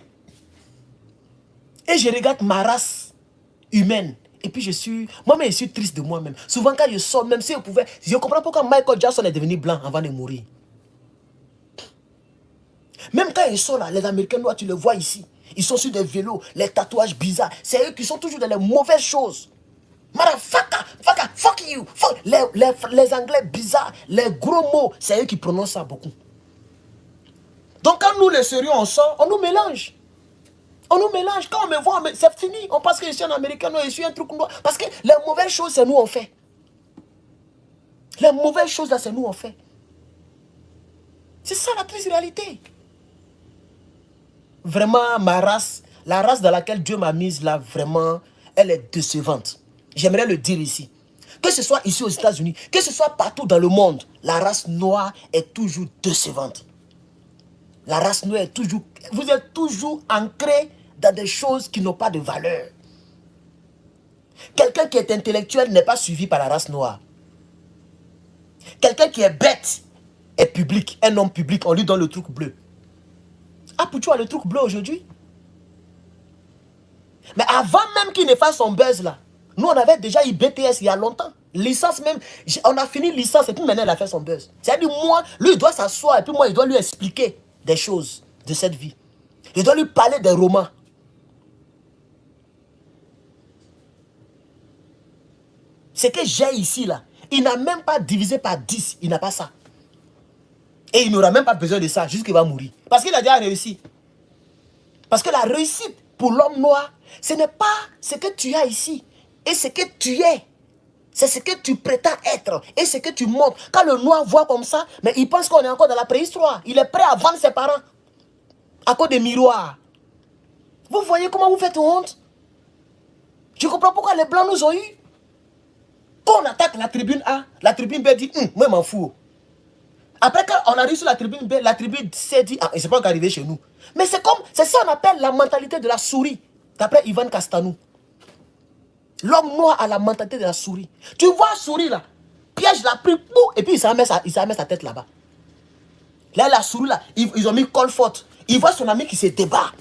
Et je regarde ma race humaine. Et puis moi-même je suis triste de moi-même. Souvent quand je sors, même si je pouvais, je comprends pourquoi Michael Jackson est devenu blanc avant de mourir. Même quand ils sont là, les Américains noirs, tu les vois ici. Ils sont sur des vélos, les tatouages bizarres. C'est eux qui sont toujours dans les mauvaises choses. Motherfucker, fuck you. Les Anglais bizarres, les gros mots, c'est eux qui prononcent ça beaucoup. Donc quand nous les sérieux on sort, on nous mélange. On nous mélange. Quand on me voit, c'est fini. On pense que je suis un Américain, non, je suis un truc noir. Parce que les mauvaises choses, c'est nous on fait. Les mauvaises choses, là, c'est nous on fait. C'est ça la triste réalité. Vraiment, ma race, la race dans laquelle Dieu m'a mise, là, vraiment, elle est décevante. J'aimerais le dire ici. Que ce soit ici aux États-Unis, que ce soit partout dans le monde, la race noire est toujours décevante. La race noire est toujours... Vous êtes toujours ancré dans des choses qui n'ont pas de valeur. Quelqu'un qui est intellectuel n'est pas suivi par la race noire. Quelqu'un qui est bête est public, un homme public, on lui donne le truc bleu. Ah, pour toi, le truc bleu aujourd'hui? Mais avant même qu'il ne fasse son buzz là, nous on avait déjà eu BTS il y a longtemps. Licence même, on a fini licence et puis maintenant il a fait son buzz. C'est-à-dire moi, lui il doit s'asseoir et puis moi il doit lui expliquer des choses de cette vie. Il doit lui parler des romans. Ce que j'ai ici là, il n'a même pas divisé par 10, il n'a pas ça. Et il n'aura même pas besoin de ça, juste qu'il va mourir. Parce qu'il a déjà réussi. Parce que la réussite pour l'homme noir, ce n'est pas ce que tu as ici. Et ce que tu es. C'est ce que tu prétends être. Et ce que tu montres. Quand le noir voit comme ça, mais il pense qu'on est encore dans la préhistoire. Il est prêt à vendre ses parents. À cause des miroirs. Vous voyez comment vous faites honte? Je comprends pourquoi les blancs nous ont eu. Quand on attaque la tribune A, la tribune B dit, moi je m'en fous. Après quand on arrive sur la tribune B, la tribune C dit, c'est pas encore arrivé chez nous. Mais c'est ça qu'on appelle la mentalité de la souris. D'après Ivan Castanou. L'homme noir a la mentalité de la souris. Tu vois la souris là, piège l'a pris, et puis il s'en met sa tête là-bas. Là, la souris là, ils ont mis Colfort. Il voit son ami qui se débat.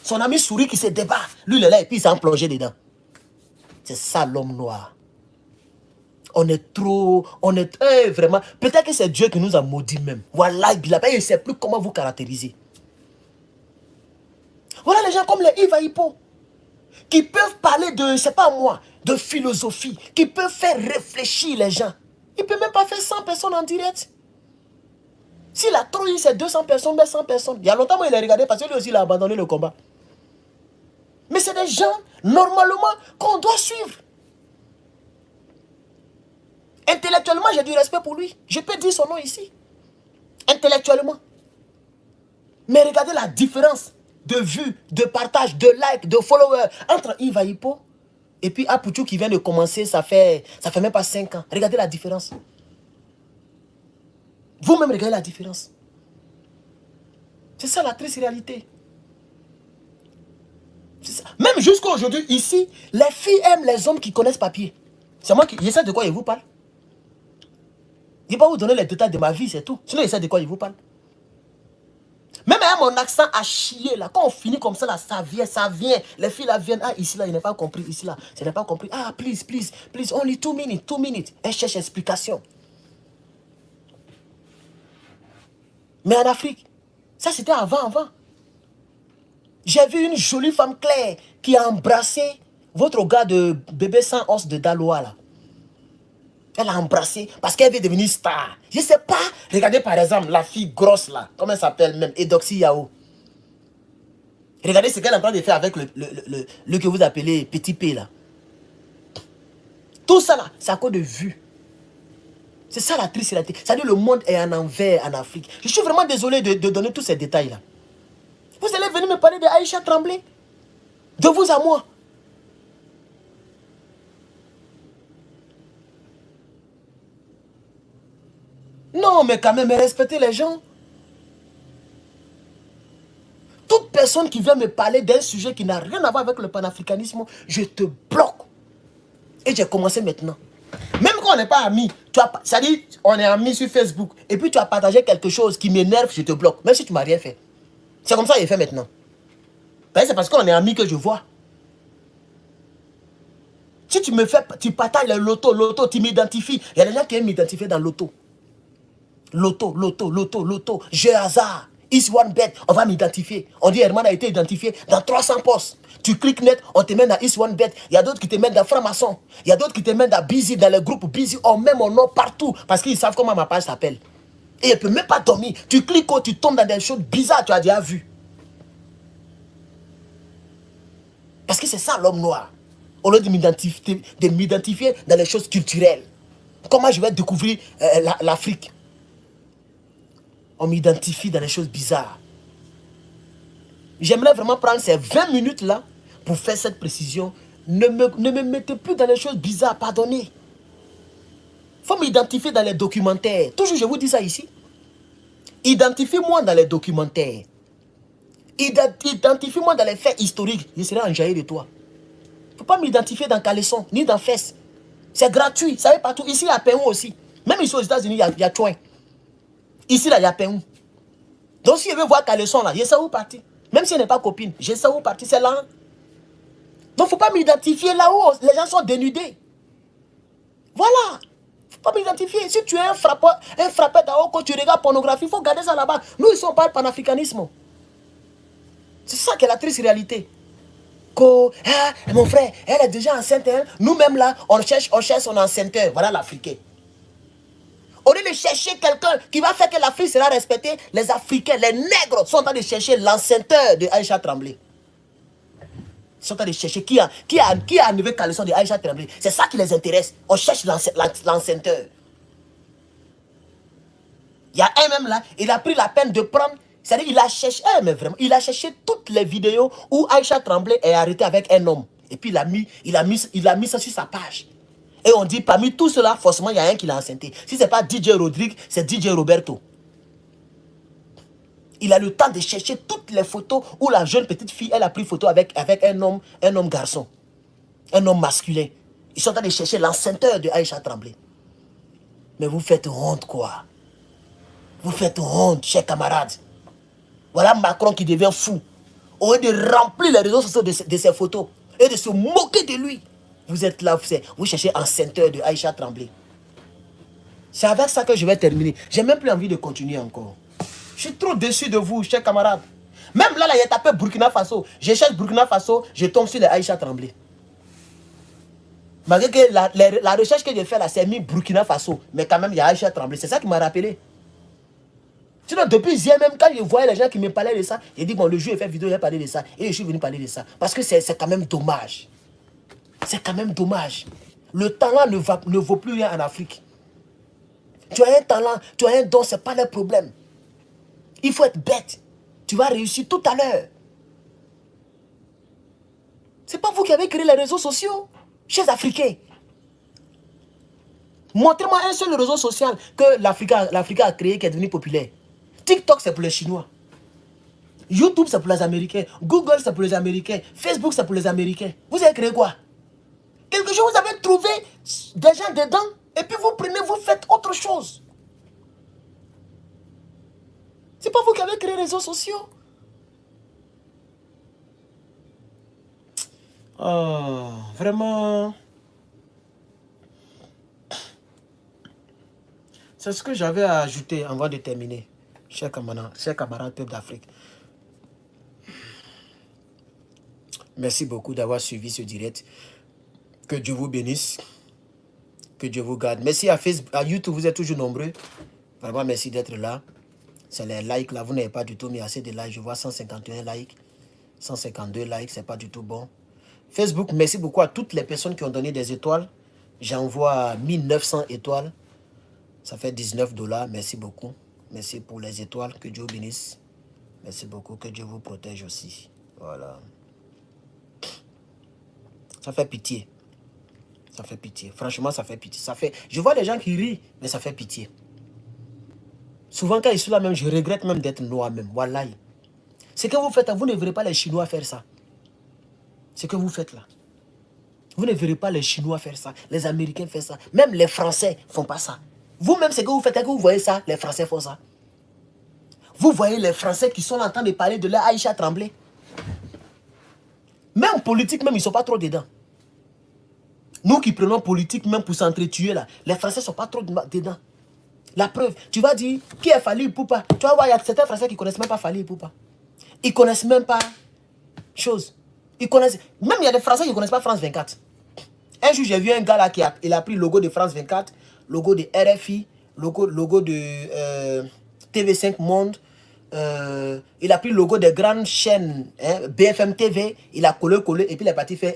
Son ami souris qui se débat. Lui il est là et puis il s'est plongé dedans. C'est ça l'homme noir. On est trop, vraiment. Peut-être que c'est Dieu qui nous a maudits même. Voilà, il ne sait plus comment vous caractériser. Voilà les gens comme les Yves Hippo. qui peuvent parler de, c'est pas moi, de philosophie, qui peuvent faire réfléchir les gens. Il ne peut même pas faire 100 personnes en direct. S'il a trop eu ses 200 personnes, mais 100 personnes. Il y a longtemps, moi, il a regardé parce que lui aussi, il a abandonné le combat. Mais c'est des gens, normalement, qu'on doit suivre. Intellectuellement, j'ai du respect pour lui. Je peux dire son nom ici. Intellectuellement. Mais regardez la différence de vues, de partage, de likes, de followers entre Yves Hippo et puis Apouchou qui vient de commencer, ça fait même pas 5 ans. Regardez la différence. Vous-même, regardez la différence. C'est ça la triste réalité. Même jusqu'à aujourd'hui, ici, les filles aiment les hommes qui connaissent papier. C'est moi qui... Je sais de quoi je vous parle. Je ne vais pas vous donner les détails de ma vie, c'est tout. Sinon, je sais de quoi je vous parle. Même avec mon accent à chier, là, quand on finit comme ça, là, ça vient. Les filles, là, viennent. Ah, ici, là, il n'a pas compris. Ici, là, je n'ai pas compris. Ah, please, only 2 minutes. Elle cherche explication. Mais en Afrique, ça, c'était avant. J'ai vu une jolie femme claire qui a embrassé votre gars de bébé sans os de Daloa, là. Elle a embrassé parce qu'elle veut devenir star. Je ne sais pas. Regardez par exemple la fille grosse là. Comment elle s'appelle même? Edoxy Yao. Regardez ce qu'elle est en train de faire avec le que vous appelez petit P là. Tout ça là, c'est à cause de vue. C'est ça la triste réalité. C'est-à-dire le monde est en envers en Afrique. Je suis vraiment désolé de donner tous ces détails là. Vous allez venir me parler de Aïcha Tremblay. De vous à moi. Non, mais quand même, respectez les gens. Toute personne qui vient me parler d'un sujet qui n'a rien à voir avec le panafricanisme, je te bloque. Et j'ai commencé maintenant. Même quand on n'est pas amis, c'est-à-dire on est amis sur Facebook, et puis tu as partagé quelque chose qui m'énerve, je te bloque. Même si tu ne m'as rien fait. C'est comme ça que j'ai fait maintenant. C'est parce qu'on est amis que je vois. Si tu me fais, tu partages le loto, tu m'identifies. Il y a des gens qui aiment m'identifier dans loto. Loto. Jeu hasard. Is one bet. On va m'identifier. On dit Herman a été identifié dans 300 postes. Tu cliques net, on te met dans Is one bet. Il y a d'autres qui te mettent dans franc-maçon. Il y a d'autres qui te mettent dans Busy, dans le groupe Busy. On met mon nom partout parce qu'ils savent comment ma page s'appelle. Et elle ne peut même pas dormir. Tu cliques, tu tombes dans des choses bizarres, tu as déjà vu. Parce que c'est ça l'homme noir. Au lieu de m'identifier dans les choses culturelles. Comment je vais découvrir l'Afrique? On m'identifie dans les choses bizarres. J'aimerais vraiment prendre ces 20 minutes-là pour faire cette précision. Ne me mettez plus dans les choses bizarres, pardonnez. Il faut m'identifier dans les documentaires. Toujours, je vous dis ça ici. Identifie-moi dans les documentaires. Identifie-moi dans les faits historiques. Je serai enjaillé de toi. Il ne faut pas m'identifier dans Caleçon, ni dans Fès. C'est gratuit, ça va partout. Ici, il y a Péon aussi. Même ici aux États-Unis, il y a Chouin. Ici, là, il y a Péon. Donc, si je veux voir Caleçon, là, je sais où partir. Même si elle n'est pas copine, je sais où partir, c'est là. Donc, il ne faut pas m'identifier là-haut. Les gens sont dénudés. Voilà. Il ne faut pas m'identifier. Si tu es un frappeur d'en haut, quand tu regardes pornographie, il faut garder ça là-bas. Nous, ici, on parle panafricanisme. C'est ça qui est la triste réalité. Mon frère, elle est déjà enceinte. Hein? Nous-mêmes là, on cherche son enceinteur. Voilà l'Africain. Au lieu de chercher quelqu'un qui va faire que l'Afrique sera respectée, les Africains, les nègres sont en train de chercher l'enceinteur de Aïcha Tremblay. Ils sont en train de chercher qui a enlevé Caleçon de Aïcha Tremblay. C'est ça qui les intéresse. On cherche l'enceinteur. Il y a un même là, il a pris la peine de prendre. C'est-à-dire il a cherché, mais vraiment, il a cherché toutes les vidéos où Aïcha Tremblay est arrêtée avec un homme. Et puis il a mis ça sur sa page. Et on dit, parmi tout cela, forcément, il y a un qui l'a enceinté. Si ce n'est pas DJ Rodrigue, c'est DJ Roberto. Il a le temps de chercher toutes les photos où la jeune petite fille, elle a pris photo avec un homme garçon. Un homme masculin. Ils sont en train de chercher l'enceinteur de Aïcha Tremblay. Mais vous faites honte, quoi. Vous faites honte, chers camarades. Voilà Macron qui devient fou. Au lieu de remplir les réseaux sociaux de ses photos et de se moquer de lui. Vous êtes là, vous cherchez enceinteur de Aïcha Tremblay. C'est avec ça que je vais terminer. J'ai même plus envie de continuer encore. Je suis trop déçu de vous, chers camarades. Même là, il a tapé Burkina Faso. Je cherche Burkina Faso, je tombe sur les Aïcha Tremblay. Malgré que la recherche que j'ai fait là, c'est mis Burkina Faso. Mais quand même, il y a Aïcha Tremblay. C'est ça qui m'a rappelé. Sinon, depuis hier même, quand je voyais les gens qui me parlaient de ça, j'ai dit, bon, le jour, il fait vidéo, il a parlé de ça. Et je suis venu parler de ça. Parce que c'est quand même dommage. C'est quand même dommage. Le talent ne vaut plus rien en Afrique. Tu as un talent, tu as un don, ce n'est pas le problème. Il faut être bête. Tu vas réussir tout à l'heure. Ce n'est pas vous qui avez créé les réseaux sociaux, chers Africains. Montrez-moi un seul réseau social que l'Afrique a créé qui est devenu populaire. TikTok, c'est pour les Chinois. YouTube, c'est pour les Américains. Google, c'est pour les Américains. Facebook, c'est pour les Américains. Vous avez créé quoi? Quelque chose, vous avez trouvé des gens dedans, et puis vous prenez, vous faites autre chose. C'est pas vous qui avez créé les réseaux sociaux. Oh, vraiment. C'est ce que j'avais à ajouter avant de terminer. Chers camarades peuple d'Afrique. Merci beaucoup d'avoir suivi ce direct. Que Dieu vous bénisse. Que Dieu vous garde. Merci à Facebook, à YouTube, vous êtes toujours nombreux. Vraiment, merci d'être là. C'est les likes là, vous n'avez pas du tout mis assez de likes. Je vois 151 likes, 152 likes, c'est pas du tout bon. Facebook, merci beaucoup à toutes les personnes qui ont donné des étoiles. J'envoie 1900 étoiles. Ça fait 19 $. Merci beaucoup. Merci pour les étoiles. Que Dieu vous bénisse. Merci beaucoup. Que Dieu vous protège aussi. Voilà. Ça fait pitié. Ça fait pitié. Franchement, ça fait pitié. Je vois des gens qui rient, mais ça fait pitié. Souvent, quand je suis là même, je regrette même d'être noir même. Wallahi. Ce que vous faites, vous ne verrez pas les Chinois faire ça. Ce que vous faites là. Vous ne verrez pas les Chinois faire ça. Les Américains font ça. Même les Français ne font pas ça. Vous-même, ce que vous faites, que vous voyez ça, les Français font ça. Vous voyez les Français qui sont en train de parler de leur Aïcha Tremblay. Même politique, même, ils ne sont pas trop dedans. Nous qui prenons politique même pour s'entretuer là, les Français ne sont pas trop dedans. La preuve, tu vas dire, qui est Fally Ipupa? Tu vas voir, il y a certains Français qui ne connaissent même pas Fally Ipupa. Ils ne connaissent même pas chose. Ils connaissent, même il y a des Français qui ne connaissent pas France 24. Un jour, j'ai vu un gars là qui a pris le logo de France 24, logo de RFI, logo de TV5 Monde. Il a pris le logo des grandes chaînes, hein, BFM TV, il a collé, et puis il est parti faire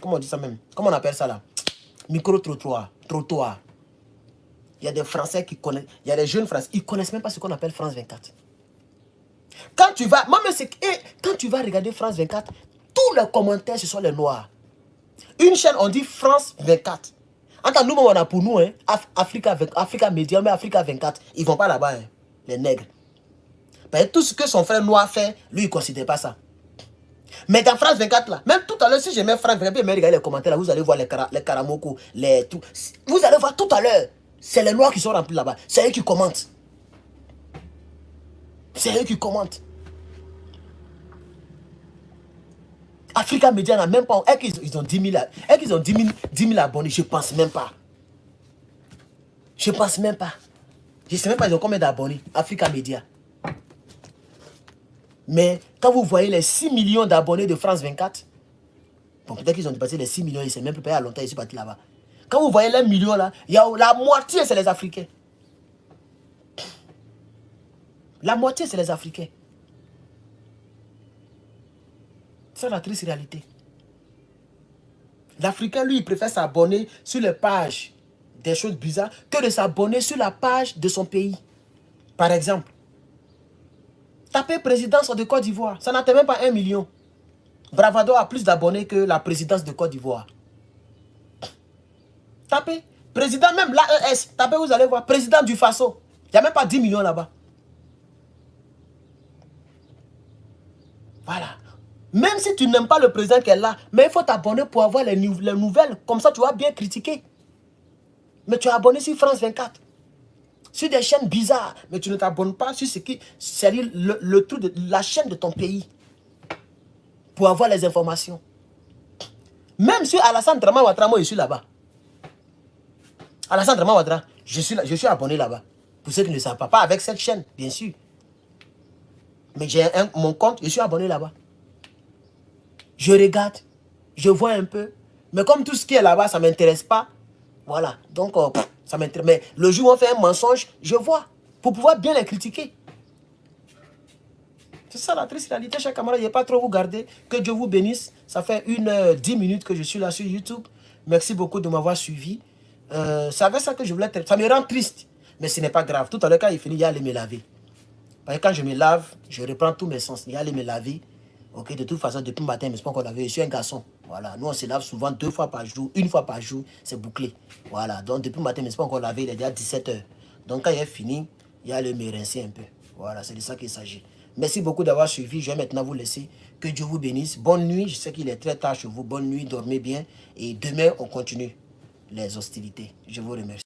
comment on dit ça même? Comment on appelle ça là? Micro-trottoir. Il y a des Français qui connaissent, il y a des jeunes Français, ils ne connaissent même pas ce qu'on appelle France 24. Quand tu vas, quand tu vas regarder France 24, tous les commentaires, ce sont les noirs. Une chaîne, on dit France 24. En tant que nous, on a pour nous, hein, Africa Media, mais Africa 24, ils ne vont pas là-bas, hein, les nègres. Mais tout ce que son frère noir fait, lui, il ne considère pas ça. Mais dans France 24, là, même tout à l'heure, si je mets France 24, puis regardez les commentaires, là, vous allez voir les Karamoko, tout. Vous allez voir tout à l'heure. C'est les noirs qui sont remplis là-bas. C'est eux qui commentent. C'est eux qui commentent. Africa Media n'a même pas... Ils ont 10 000 abonnés. Je ne pense même pas. Je ne pense même pas. Je ne sais même pas ils ont combien d'abonnés. Africa Media. Mais quand vous voyez les 6 millions d'abonnés de France 24, bon, peut-être qu'ils ont dépassé les 6 millions, ils ne s'est même plus payé à longtemps, ils sont partis là-bas. Quand vous voyez les millions là, il y a la moitié, c'est les Africains. La moitié, c'est les Africains. C'est la triste réalité. L'Africain, lui, il préfère s'abonner sur les pages des choses bizarres que de s'abonner sur la page de son pays. Par exemple, tapez présidence de Côte d'Ivoire, ça n'atteint même pas 1 million. Bravado a plus d'abonnés que la présidence de Côte d'Ivoire. Tapez. Président, même l'AES. Tapez, vous allez voir. Président du Faso. Il n'y a même pas 10 millions là-bas. Voilà. Même si tu n'aimes pas le président qui est là, mais il faut t'abonner pour avoir les nouvelles. Comme ça, tu vas bien critiquer. Mais tu es abonné sur France 24. Sur des chaînes bizarres. Mais tu ne t'abonnes pas sur ce qui... C'est le truc de la chaîne de ton pays. Pour avoir les informations. Même sur Alassane Draman Ouattara, moi je suis là-bas. Alassane Draman Ouattara, je suis abonné là-bas. Pour ceux qui ne le savent pas avec cette chaîne, bien sûr. Mais j'ai mon compte, je suis abonné là-bas. Je regarde, je vois un peu. Mais comme tout ce qui est là-bas, ça ne m'intéresse pas. Voilà. Donc, ça m'intéresse. Mais le jour où on fait un mensonge, je vois. Pour pouvoir bien les critiquer. C'est ça la triste réalité, chers camarades. Je n'ai pas trop vous garder. Que Dieu vous bénisse. Ça fait 10 minutes que je suis là sur YouTube. Merci beaucoup de m'avoir suivi. C'est avec ça que je voulais... Ça me rend triste. Mais ce n'est pas grave. Tout à l'heure, quand il finit, il y a aller me laver. Parce que quand je me lave, je reprends tous mes sens. Il y a aller me laver. Ok, de toute façon, depuis le matin, je ne me suis pas encore lavé. Je suis un garçon. Voilà. Nous, on se lave souvent 2 fois par jour. 1 fois par jour, c'est bouclé. Voilà. Donc, depuis le matin, je ne me suis pas encore lavé. Il est déjà 17 h. Donc, quand il est fini, il y a aller me rincer un peu. Voilà, c'est de ça qu'il s'agit. Merci beaucoup d'avoir suivi. Je vais maintenant vous laisser. Que Dieu vous bénisse. Bonne nuit. Je sais qu'il est très tard chez vous. Bonne nuit. Dormez bien. Et demain, on continue les hostilités. Je vous remercie.